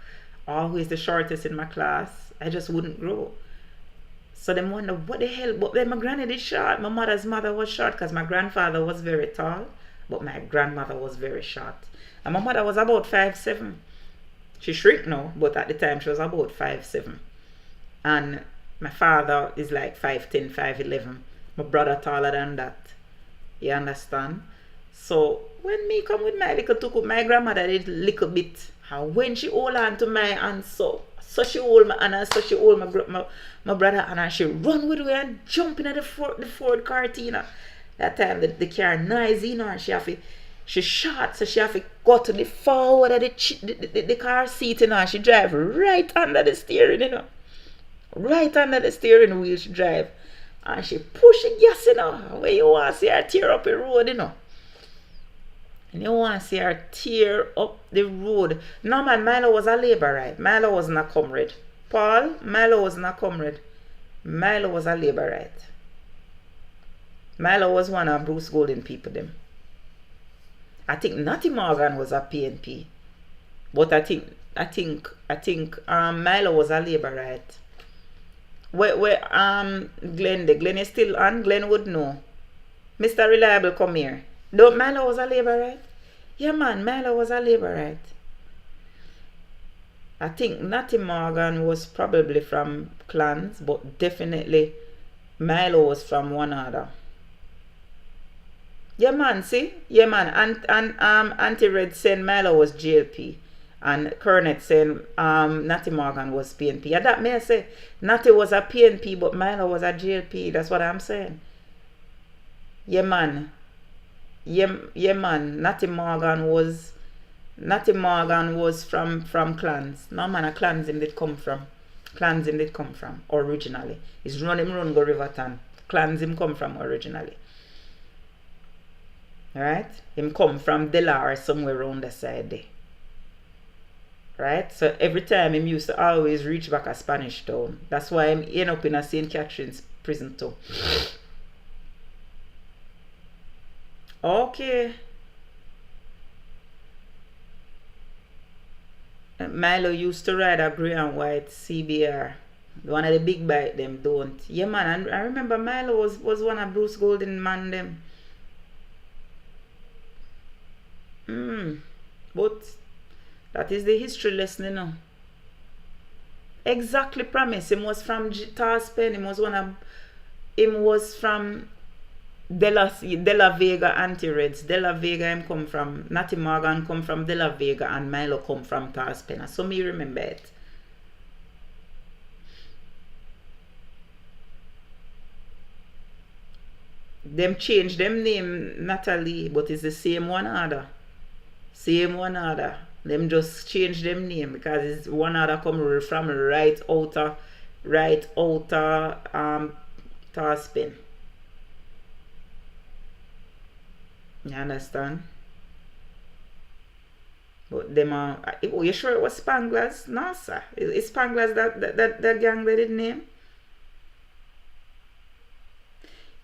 always the shortest in my class. I just wouldn't grow. So they wonder what the hell. But then my granny is short. My mother's mother was short because my grandfather was very tall, but my grandmother was very short. And my mother was about 5'7". She shrink now, but at the time she was about 5'7". And my father is like 5'10", 5'11". My brother taller than that. You understand? So when me come with my little tuku, my grandmother did little bit. And when she hold on to my hand, so she hold my hand, and so she hold my brother hand, and she run with me and jump in the Ford Cortina. That time the car noisy, you know, and she shot, so she have to go to the forward of the car seat, you know, and she drive right under the steering, you know. Right under the steering wheel she drive. And she push the gas, you know. Where you want to see her tear up the road, you know. And you want to see her tear up the road. No, man, Milo was a labourite. Milo wasn't a comrade. Paul, Milo wasn't a comrade. Milo was a labourite. Milo was one of Bruce Golden people, them. I think Natty Morgan was a PNP. But I think Milo was a labourite. Where Glenn is still on. Glenn would know. Mr. Reliable, come here. Don't Milo was a labourite? Yeah, man, Milo was a labourite. I think Natty Morgan was probably from clans, but definitely Milo was from one other. Yeah, man, see? Yeah, man, and Auntie Red saying Milo was JLP. And Kernet saying Natty Morgan was PNP. Yeah, that may I say Natty was a PNP, but Milo was a JLP. That's what I'm saying. Yeah, man. Yeah, man. Natty Morgan was from clans. No, man, a clans him did come from. Clans him did come from originally. It's run go Riverton. Clans him come from originally. Right? Him come from Dela or somewhere around the side there. Right? So every time him used to always reach back a Spanish Town. That's why I'm end up in a St. Catherine's prison too. Okay. Milo used to ride a grey and white CBR. One of the big bike them don't. Yeah, man, and I remember Milo was one of Bruce Golden man them. But that is the history lesson, you know. Exactly, promise. Him was from Taspen. Him was from Della Vega Anti-Reds. Della Vega him come from. Natty Morgan come from Della Vega, and Milo come from Taspen. So me remember it. Them change them name Natalie, but it's the same one order. Same one order. Them just change them name because it's one other come from right outer Taspen. You understand? But them are you sure it was Spanglers? No, sir. It's Spanglers that gang they did name?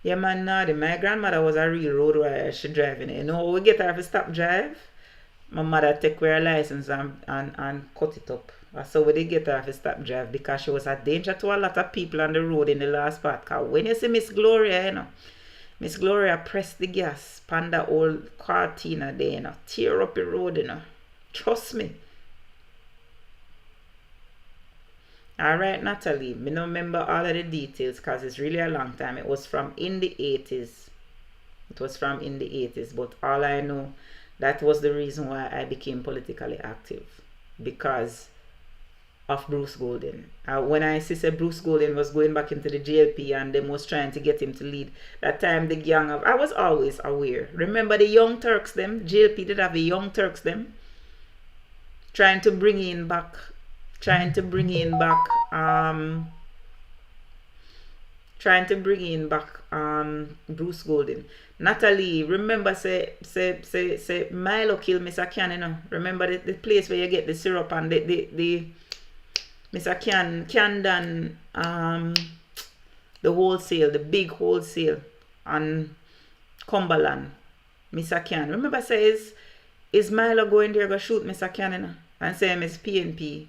Yeah, man, no, my grandmother was a real road warrior. She driving it. You know, we get her to stop drive. my mother take her license and cut it up. So we did get her to stop drive because she was a danger to a lot of people on the road in the last part. Cause when you see Miss Gloria, you know, Miss Gloria press the gas, pan that old Cortina there, you know, tear up the road, you know. Trust me. Alright, Natalie, me don't remember all of the details because it's really a long time. It was from in the 80s. It was from in the 80s, but all I know, that was the reason why I became politically active. Because of Bruce Golden. When I see Bruce Golden was going back into the JLP and them was trying to get him to lead, that time the gang of, I was always aware. Remember the Young Turks them? JLP did have the Young Turks them. Trying to bring in back Bruce Golden. Natalie, remember say Milo kill Mr. Can, you know. Remember the place where you get the syrup and the Mr. Can done the wholesale, the big wholesale on Cumberland. Mr. Can. Remember say is Milo going there go shoot Mr. Can, you know, and say him is PNP.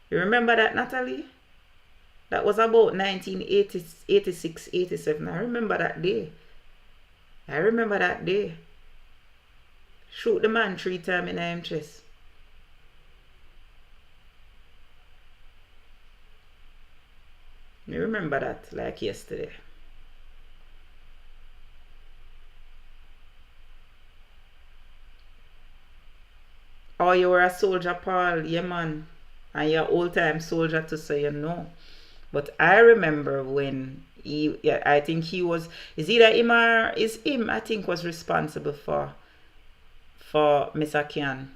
You remember that, Natalie? That was about 1986, 87. I remember that day. Shoot the man 3 times in him chest. You remember that like yesterday. Oh, you were a soldier, Paul. Yeah, man. And you're old-time soldier to say you know. But I remember when I think he was, is either him or is him, I think, was responsible for Mr. Kian.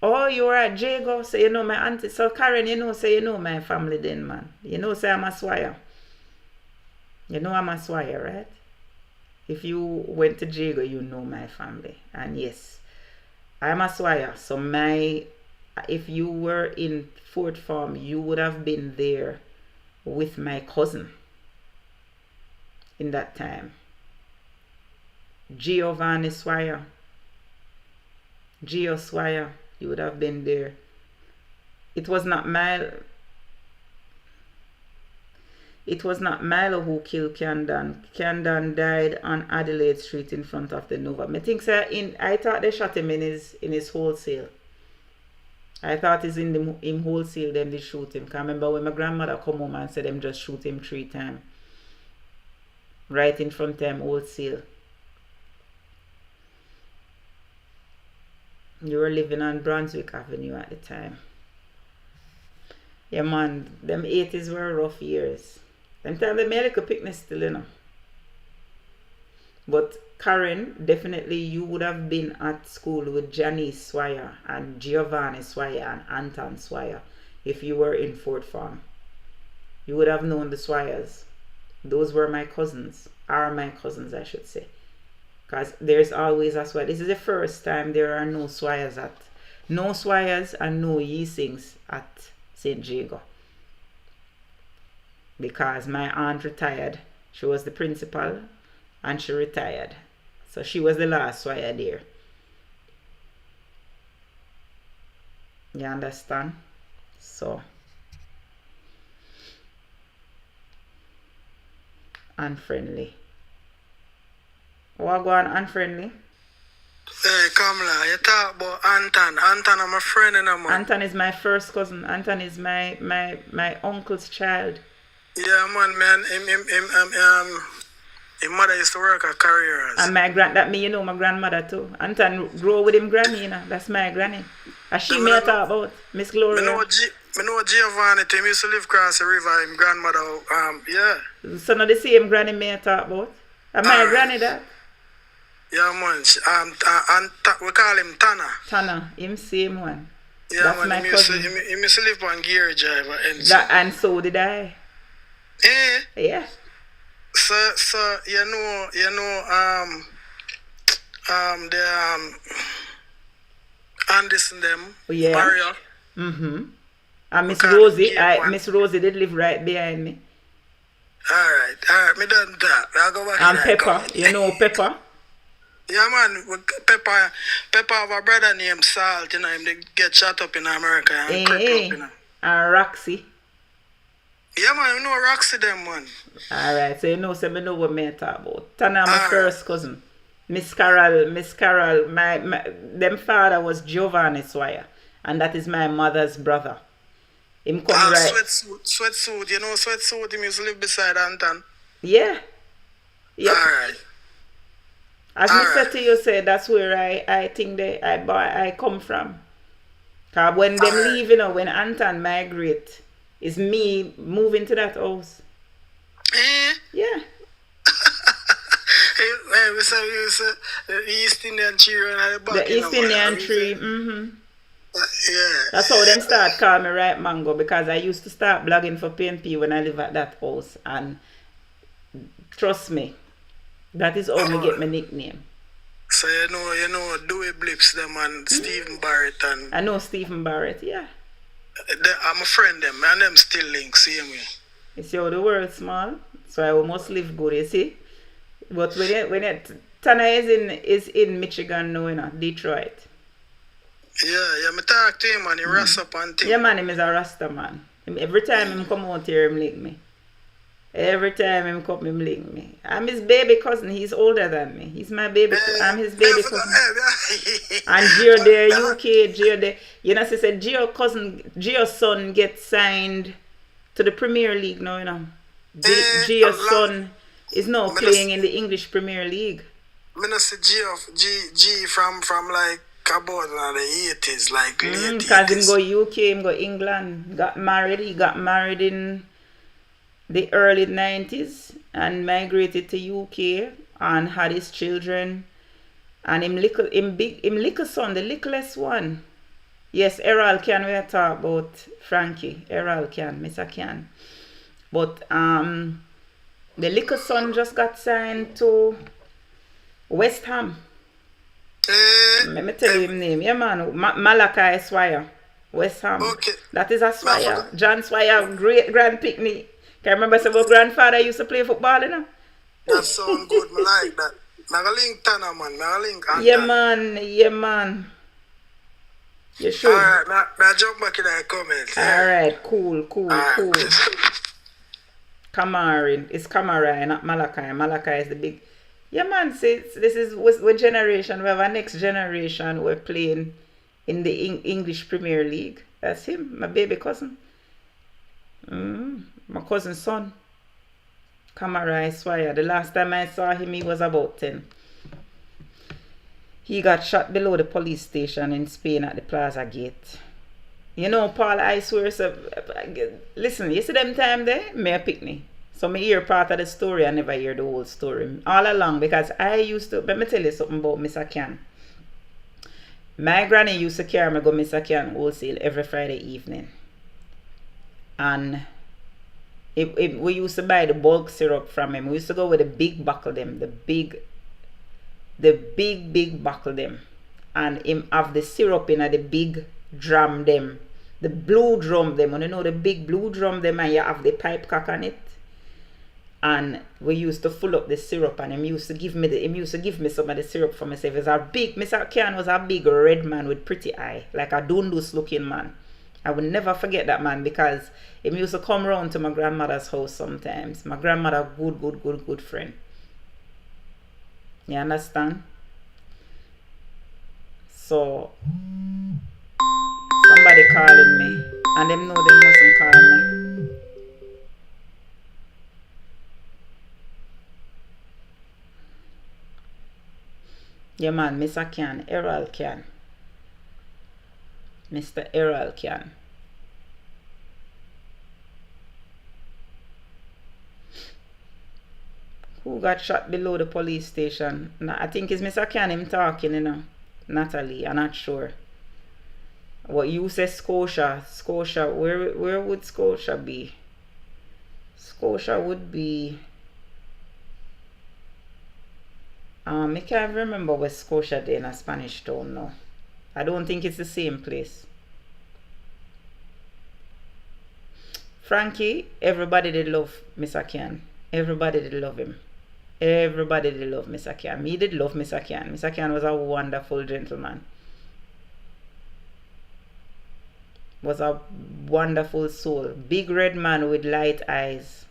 Oh, you were at Jago, so you know my auntie. So Karen, you know, say you know my family then, man. You know, say I'm a Swire. You know I'm a Swire, right? If you went to Jago, you know my family. And yes, I'm a Swire. So if you were in Fort Farm, you would have been there with my cousin in that time. Giovanni Swire. Gio Swire. You would have been there. It was not Milo who killed Camden. Camden died on Adelaide Street in front of the Nova. I thought they shot him in his wholesale. I thought it's in wholesale them they shoot him. Cause I remember when my grandmother come home and said them just shoot him 3 times. Right in front of them wholesale. You were living on Brunswick Avenue at the time. Yeah, man, them 80s were rough years. Them time they made like a picnic still, you know. But Karen, definitely you would have been at school with Janice Swire and Giovanni Swire and Anton Swire if you were in Fort Farm. You would have known the Swires. Those were my cousins. Are my cousins, I should say. Because there's always a Swire. This is the first time there are no Swires and no Yeasings at St. Jago. Because my aunt retired. She was the principal and she retired. So she was the last Swire there. You understand? So. Unfriendly. What go on unfriendly? Hey, Kamla, you talk about Anton. Anton, I'm a friend in a man. Anton is my first cousin. Anton is my uncle's child. Yeah, man. His mother used to work at Carriers. And my grandmother too. Anton grew with him granny, you know. That's my granny. And she may talk about Miss Gloria. I know Giovanni too. He used to live across the river. His grandmother, yeah. So not the same granny may talk about. And my granny that. Yeah, man. We call him Tanner. Tanner, him same one. Yeah, that's man. My He cousin. used to live on Gear Drive and and so did I. Eh? Yeah. So you know the Anderson them. Yeah. Mario. Mm-hmm. And Miss Rosie did live right behind me. Alright, me done that. I'll go back and Pepper, you know Pepper? Yeah, man. Pepper have a brother named Salt, you know, him they get shot up in America and crippled up, you know. And Roxy. Yeah, man, you know Roxy them, man. Alright, so you know, so me know what me talk about. Tana, my Alright. first cousin. Miss Carol, my them father was Giovanni Swire. And that is my mother's brother. Him come right. Sweatsuit, you know Sweatsuit, him used to live beside Anton. Yeah. Yep. Alright. As me said to you, say that's where I think I come from. Cause when them leave, you know, when Anton migrate, it's me moving to that house. Yeah. We say the East Indian tree and the back. The East Indian tree. Yeah. That's how them start calling me Ripe Mango, because I used to start blogging for PNP when I live at that house, and trust me, that is how me get my nickname. So you know Dewey Blips them and Stephen Barrett and I know Stephen Barrett, yeah. I'm a friend them and them still link same way. You see how the world's small, so I must live good, you see. But when Tana is in Michigan now, you know, Detroit. Yeah, me talk to him and he rasta up and thing. Yeah, man, him is a Rasta man. Every time him come out here, him link me. Every time him come, him link me. I'm his baby cousin. He's older than me. He's my baby. I'm his baby cousin. And Gio there, UK, Gio there. You know, she said Gio's son gets signed to the Premier League now, you know. Gio's son is now playing in the English Premier League. I not see G from like about the 80s, like late 80s. Because him go UK, him go England, he got married in the early 90s and migrated to UK and had his children. And him little son, the littlest one. Yes, Errol can we talk about Frankie. Errol can, Mr. Can. But the little son just got signed to West Ham. Let me tell you his name. Yeah, man. Malachi Swire. West Ham. Okay. That is a Swire. John Swire, great grand picnic. Can you remember some grandfather used to play football, you know? That sound good. I like that. I link Tana, man. I link Anton. Yeah, man. You should. Alright, I jump back in the comments. Alright, cool. Kamarin. It's Kamarai, not Malachi. Malachi is the big... Yeah, man, see, this is what generation. We have a next generation we're playing in the English Premier League. That's him, my baby cousin. My cousin's son. Kamarai Swire. The last time I saw him, he was about 10. He got shot below the police station in Spain at the Plaza Gate. You know, Paul, I swear, so, listen, you see them time there? Me a picnic. So me hear part of the story, I never hear the whole story. All along, because I used to, let me tell you something about Mr. Can. My granny used to carry me go Mr. Can wholesale every Friday evening. And we used to buy the bulk syrup from him. We used to go with the big buckle them, the big buckle them. And him have the syrup in the big drum them. The blue drum them. You know the big blue drum them, and you have the pipe cock on it. And we used to full up the syrup, and him used to give me some of the syrup for myself. Mr. Can was a big red man with pretty eye, like a Dundus looking man. I will never forget that man, because him used to come round to my grandmother's house sometimes. My grandmother, good friend. You understand? So somebody calling me, and them know they mustn't call me. Yeah, man, Mr. Can, Errol Can. Mr. Errol Can. Who got shot below the police station? I think it's Mr. Can him talking, you know. Natalie, I'm not sure. What you say Scotia, where would Scotia be? Scotia would be... I can't remember where Scotia did in a Spanish town now. I don't think it's the same place. Frankie, everybody did love Mr. Can. Everybody did love him. Everybody did love Mr. Can. Me did love Mr. Can. Mr. Can was a wonderful gentleman. Was a wonderful soul. Big red man with light eyes.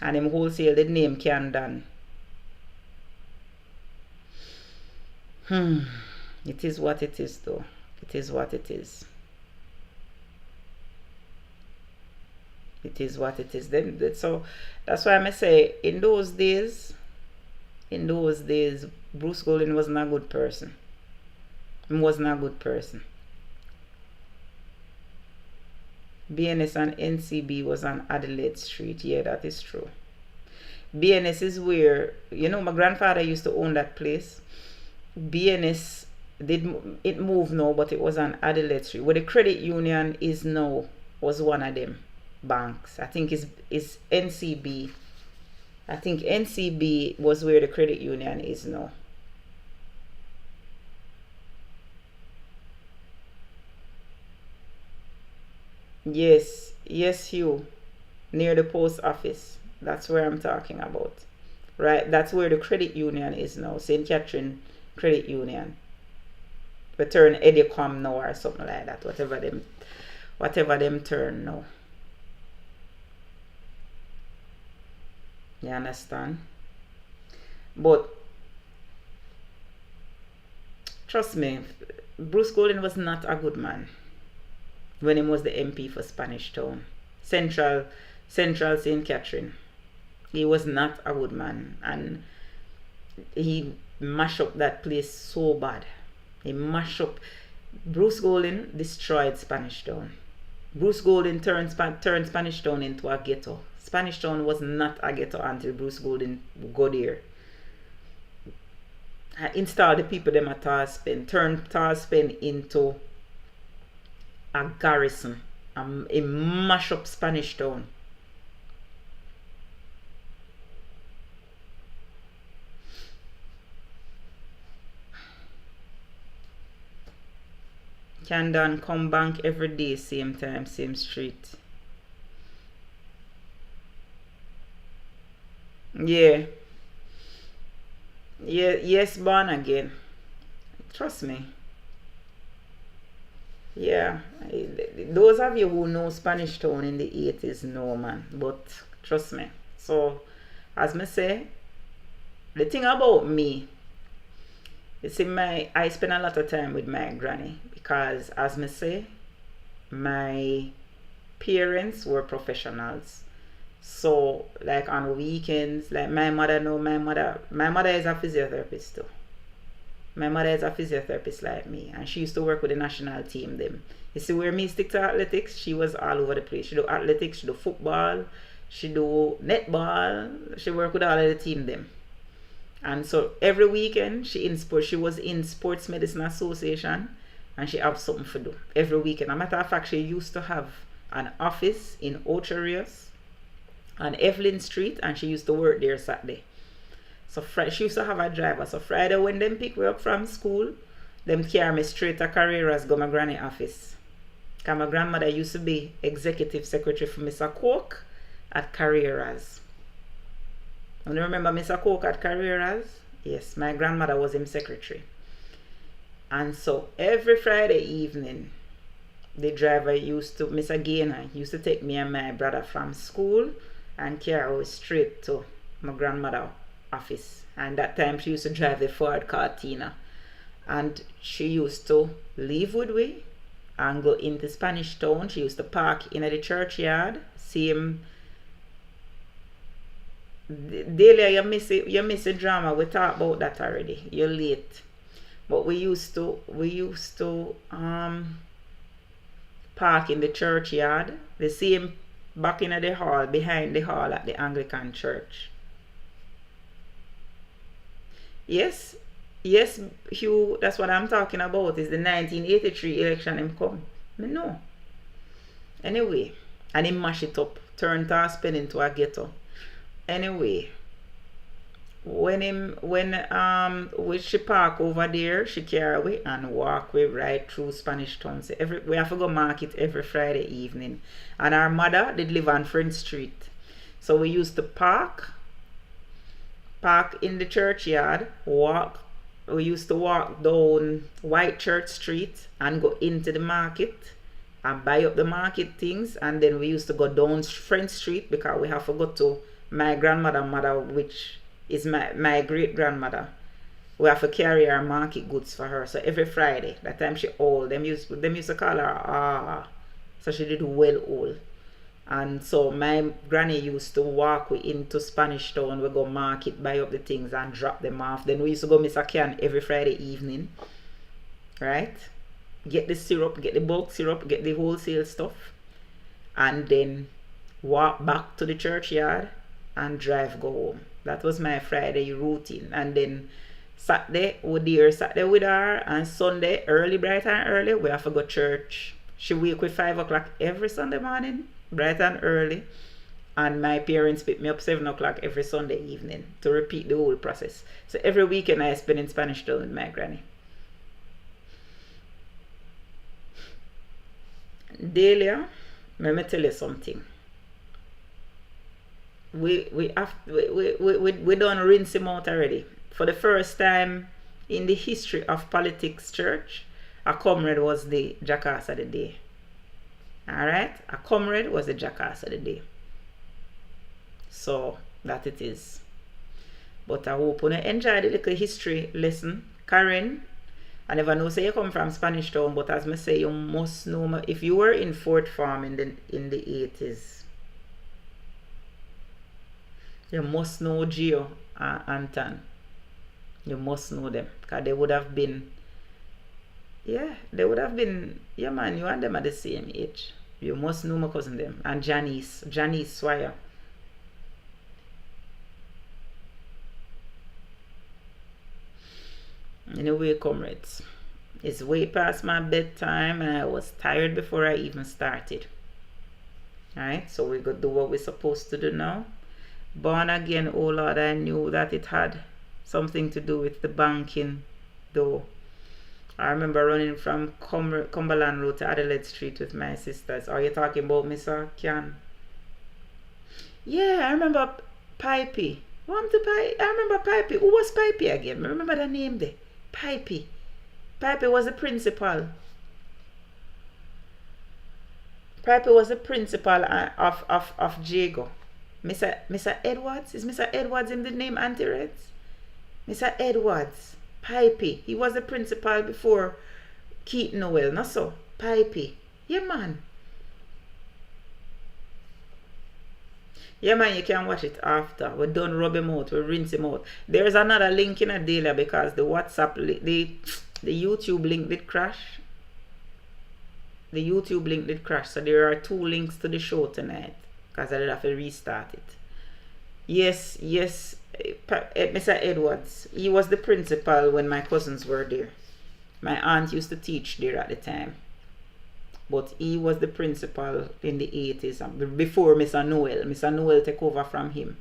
And him wholesale the name Candan. It is what it is though. It is what it is. It is what it is. Then so that's why I may say in those days, Bruce Golding wasn't a good person. He wasn't a good person. BNS and NCB was on Adelaide Street. Yeah, that is true. BNS is where, you know, my grandfather used to own that place. BNS it moved now, but it was on Adelaide Street. Where the credit union is now was one of them banks. I think is NCB. I think NCB was where the credit union is now. Yes, Hugh, near the post office. That's where I'm talking about. Right, that's where the credit union is now. St. Catherine Credit Union. We turn Edicom now or something like that. Whatever them turn now. You understand? But trust me, Bruce Golding was not a good man when he was the MP for Spanish Town, Central St. Catherine. He was not a good man, and he mashed up that place so bad. He mashed up. Bruce Golding destroyed Spanish Town. Bruce Golding turned Spanish Town into a ghetto. Spanish Town was not a ghetto until Bruce Golding got there. Installed the people them at Tarspen, turned Tarspen into a garrison. He mashed up Spanish Town. Candan come bank every day, same time, same street. Yeah. Yes, born again. Trust me. Yeah. Those of you who know Spanish Town in the 80s know, man. But trust me. So, as me say, the thing about me, you see, I spend a lot of time with my granny because, as me say, my parents were professionals. So, like on weekends, like my mother is a physiotherapist too. My mother is a physiotherapist like me, and she used to work with the national team them. You see where me stick to athletics, she was all over the place. She do athletics, she do football, she do netball, she work with all of the team them. And so every weekend she was in Sports Medicine Association, and she have something to do every weekend. As a matter of fact, she used to have an office in Ocho Rios on Evelyn Street, and she used to work there Saturday. So she used to have a driver. So Friday when them pick me up from school, them carry me straight to Carreras, go my granny office. Because my grandmother used to be executive secretary for Mr. Coke at Carreras. And you remember Mr. Coke at Carreras? Yes, my grandmother was his secretary. And so every Friday evening, the driver Mr. Gainer, used to take me and my brother from school and carry us straight to my grandmother's office. And that time she used to drive the Ford Cortina. And she used to leave with we and go into Spanish Town. She used to park in the churchyard. Same. Delia, you miss the drama. We talked about that already. You're late. But we used to park in the churchyard. The same back in the hall, behind the hall at the Anglican church. Yes, Hugh, that's what I'm talking about. Is the 1983 election him come. Me know. Anyway, and he mash it up, turn Tarspen into a ghetto. Anyway, when she park over there, she carry away and walk way right through Spanish Town. So we have to go market every Friday evening. And our mother did live on French Street. So we used to park in the churchyard, we used to walk down White Church Street and go into the market and buy up the market things, and then we used to go down French Street because we have to go to my mother, which is my great grandmother. We have to carry our market goods for her. So every Friday, that time she old, them used to call her so she did well old. And so my granny used to walk into Spanish Town. We go market, buy up the things and drop them off. Then we used to go MCKENZIE every Friday evening, right? Get the syrup, get the bulk syrup, get the wholesale stuff, and then walk back to the churchyard and drive go home. That was my Friday routine. And then Saturday with her, and Sunday early, bright and early, we have to go church. She wake with 5 o'clock every Sunday morning, bright and early, and my parents pick me up 7 o'clock every Sunday evening to repeat the whole process. So every weekend I spend in Spanish Town with my granny. Delia, let me tell you something. We done rinse him out already. For the first time in the history of politics church, a comrade was the jackass of the day. Alright? A comrade was the jackass of the day. So that it is. But I hope you enjoy the little history lesson. Karen, I never know say you come from Spanish Town, but as I say, you must know if you were in Fort Farm in the 80s. You must know Gio and Anton. You must know them. Because they would have been, yeah, man, you and them at the same age. You must know my cousin them. And Janice Swire. Anyway, comrades, it's way past my bedtime and I was tired before I even started. Alright, so we're going to do what we're supposed to do now. Born again, oh Lord, I knew that it had something to do with the banking, though. I remember running from Cumberland Road to Adelaide Street with my sisters. Are you talking about Mr. Kian? Yeah, I remember Pipey. I remember Pipey. Who was Pipey again? I remember the name there. Pipey. Pipey was the principal. Pipey was the principal of Jago. Mr. Edwards? Is Mr. Edwards in the name, Auntie Reds? Mr. Edwards. Pipey. He was the principal before Keith Noel. Not so. Pipey. Yeah, man. Yeah, man, you can watch it after. We done rub him out. We rinse him out. There's another link in a dealer because the WhatsApp, the YouTube link did crash. The YouTube link did crash. So there are 2 links to the show tonight because I did have to restart it. Yes, Mr. Edwards. He was the principal when my cousins were there. My aunt used to teach there at the time. But he was the principal in the 80s before Mr. Noel. Mr. Noel took over from him.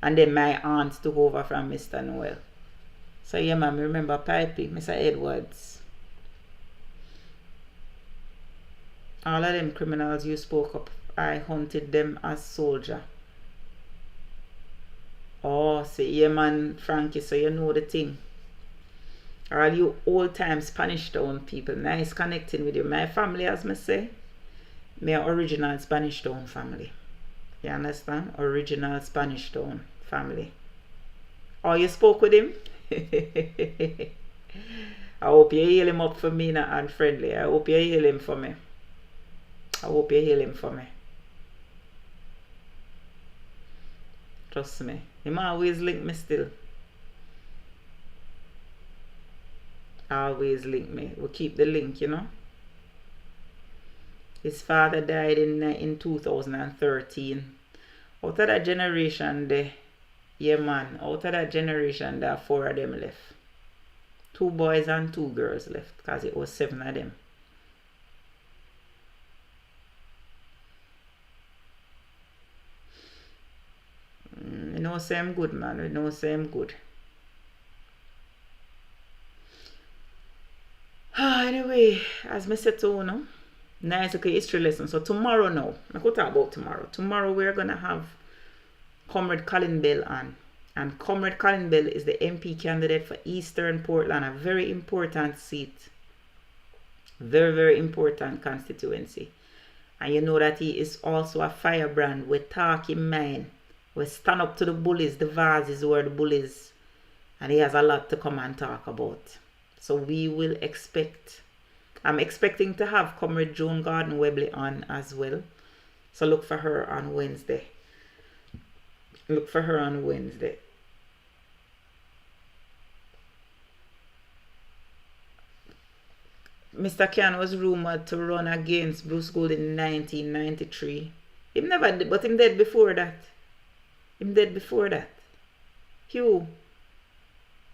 And then my aunt took over from Mr. Noel. So yeah, ma'am, remember Pipey, Mr. Edwards. All of them criminals you spoke up, I hunted them as soldier. Oh, say yeah, man, Frankie, so you know the thing. All you old time Spanish Town people, nice connecting with you. My family, as me say, my original Spanish Town family. You understand? Original Spanish Town family. Oh, you spoke with him? I hope you heal him up for me now and friendly. I hope you heal him for me. Trust me. Him always link me still. Always link me. We'll keep the link, you know. His father died in 2013. Out of that generation there, yeah man, out of that generation there are 4 of them left. 2 boys and 2 girls left because it was 7 of them. We know same good, man. We know same good. Anyway, as I said to you, nice okay history lesson. So tomorrow now, I could talk about tomorrow. Tomorrow we're gonna have Comrade Colin Bell on. And Comrade Colin Bell is the MP candidate for Eastern Portland, a very important seat. Very, very important constituency. And you know that he is also a firebrand with talk in mind. We stand up to the bullies. The vases were the bullies. And he has a lot to come and talk about. So we will expect. I'm expecting to have Comrade Joan Gordon Webley on as well. So look for her on Wednesday. Look for her on Wednesday. Mr. Can was rumored to run against Bruce Gould in 1993. Him never did, but him dead before that. Him dead before that. Hugh.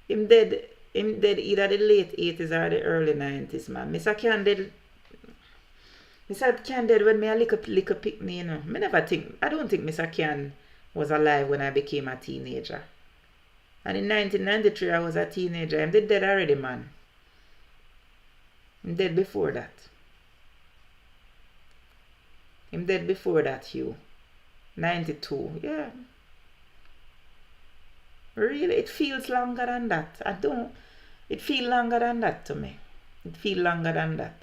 Him dead either the late 80s or the early 90s, man. Mr. Can dead. Mr. Can dead when me a little picnic, you know. I don't think Mr. Can was alive when I became a teenager. And in 1993 I was a teenager. I'm dead already, man. I'm dead before that. I'm dead before that, Hugh. 92, yeah. Really, it feels longer than that. It feels longer than that to me. It feels longer than that.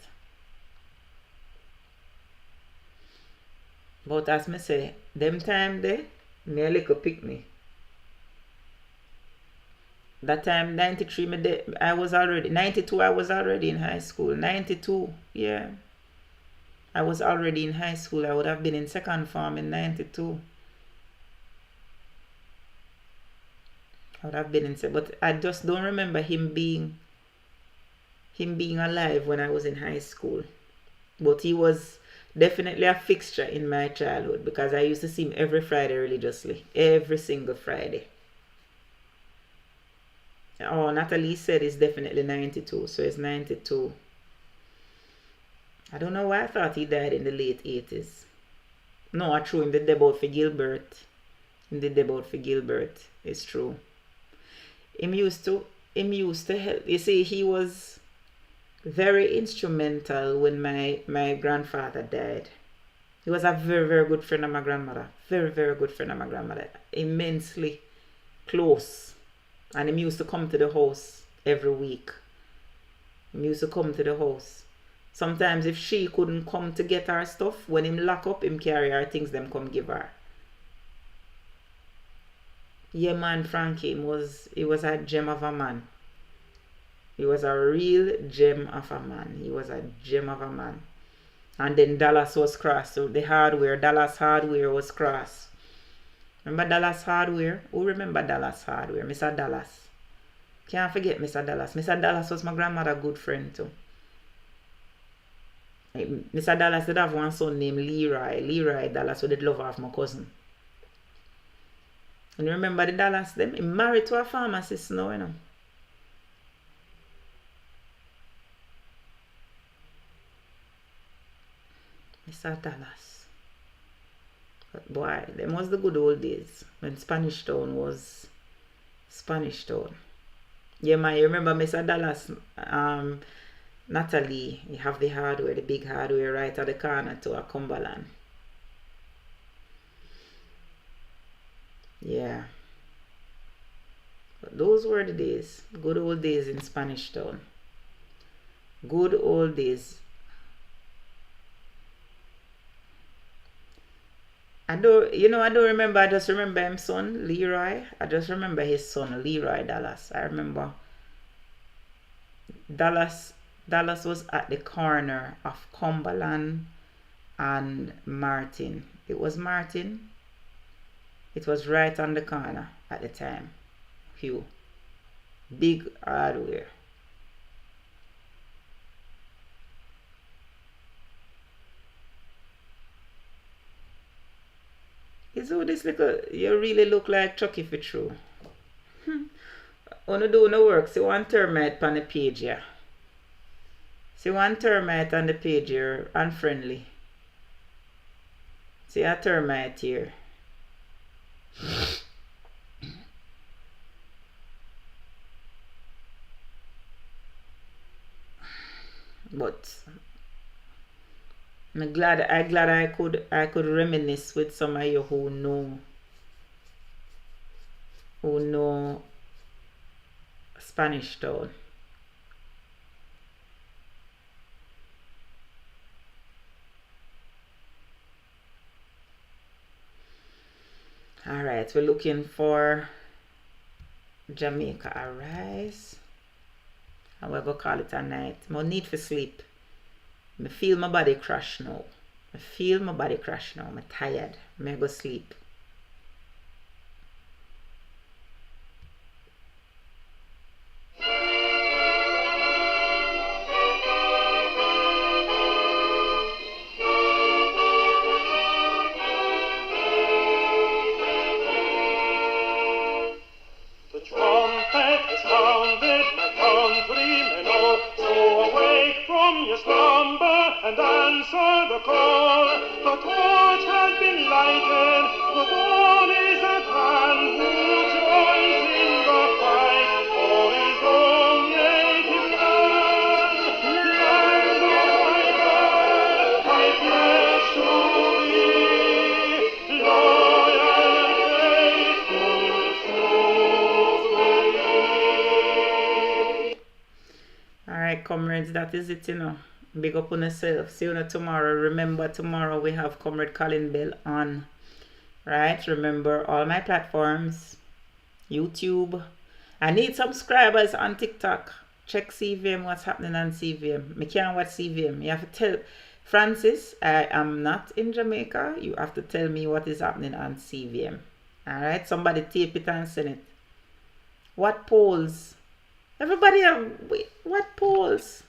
But as me say, them time there, me a little pick me. That time, 93, I was already, 92, I was already in high school. 92, yeah. I was already in high school. I would have been in second form in 92. I would have been in, but I just don't remember him being alive when I was in high school. But he was definitely a fixture in my childhood because I used to see him every Friday religiously. Every single Friday. Oh, Natalie said it's definitely 92, so it's 92. I don't know why I thought he died in the late 80s. No, I threw him the debut for Gilbert. It's true. Him used to help. You see, he was very instrumental when my grandfather died. He was a very, very good friend of my grandmother. Very, very good friend of my grandmother. Immensely close. And him used to come to the house every week. Him used to come to the house. Sometimes if she couldn't come to get her stuff, when him lock up, him carry her things, them come give her. Yeah, man, Frankie, he was a gem of a man. He was a real gem of a man. He was a gem of a man. And then Dallas was cross. So the hardware, Dallas hardware was cross. Remember Dallas Hardware? Who remember Dallas Hardware? Mr. Dallas. Can't forget Mr. Dallas. Mr. Dallas was my grandmother's good friend too. Mr. Dallas did have one son named Leroy. Leroy Dallas, who did love of my cousin. And you remember the Dallas them? He married to a pharmacist now, you know. Mr. Dallas. But boy, them was the good old days when Spanish Town was Spanish Town. Yeah, man, you remember Mr. Dallas, Natalie, you have the hardware, the big hardware right at the corner to a Cumberland. Yeah. But those were the days. Good old days in Spanish Town. Good old days. I don't remember. I just remember his son, Leroy. I just remember his son, Leroy Dallas. I remember Dallas was at the corner of Cumberland and Martin. It was Martin. It was right on the corner at the time. Hugh. Big hardware. Is all this little, you really look like Chucky for true. Wanna do no work. See one termite on the page here. See one termite on the page here, unfriendly. See a termite here. But I'm glad I could reminisce with some of you who know who know Spanish Town. Alright, we're looking for Jamaica Arise. And we're gonna call it a night. No need for sleep. I feel my body crash now. I feel my body crash now. I'm tired. I go sleep. Your slumber and answer the call. The torch has been lighted, the dawn is at hand. Who joins in the fight for his own native land? Land of my birth, I pledge to thee, loyal and faithful to thee. Alright, comrades, that is it, you know. Big up on yourself. See you tomorrow. Remember, tomorrow we have Comrade Colin Bell on. Right? Remember all my platforms. YouTube. I need subscribers on TikTok. Check CVM, what's happening on CVM. Me can't watch CVM. You have to tell Francis, I am not in Jamaica. You have to tell me what is happening on CVM. Alright? Somebody tape it and send it. What polls? Everybody, wait, what polls?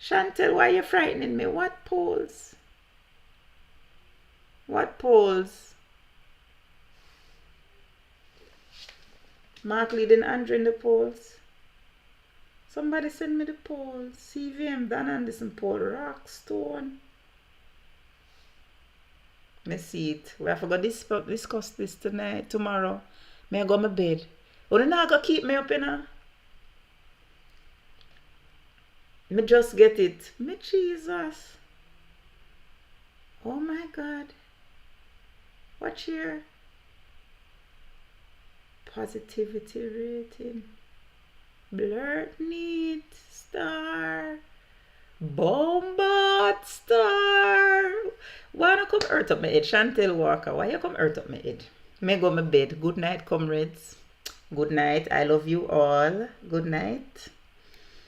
Chantel, why are you frightening me? What polls? What polls? Mark leading Andrew in the polls. Somebody send me the polls. CVM, Dan Anderson poll. Rockstone. Let's see it. We have to go discuss this tonight, tomorrow. May I go to my bed? Oh, they're not going to keep me up, you know? Me just get it. Me Jesus. Oh my God. Watch here. Positivity rating. Blurt neat. Star. Bombot star. Wanna come hurt up my head? Chantel Walker. Why you come hurt up my head? Me go my bed. Good night, comrades. Good night. I love you all. Good night.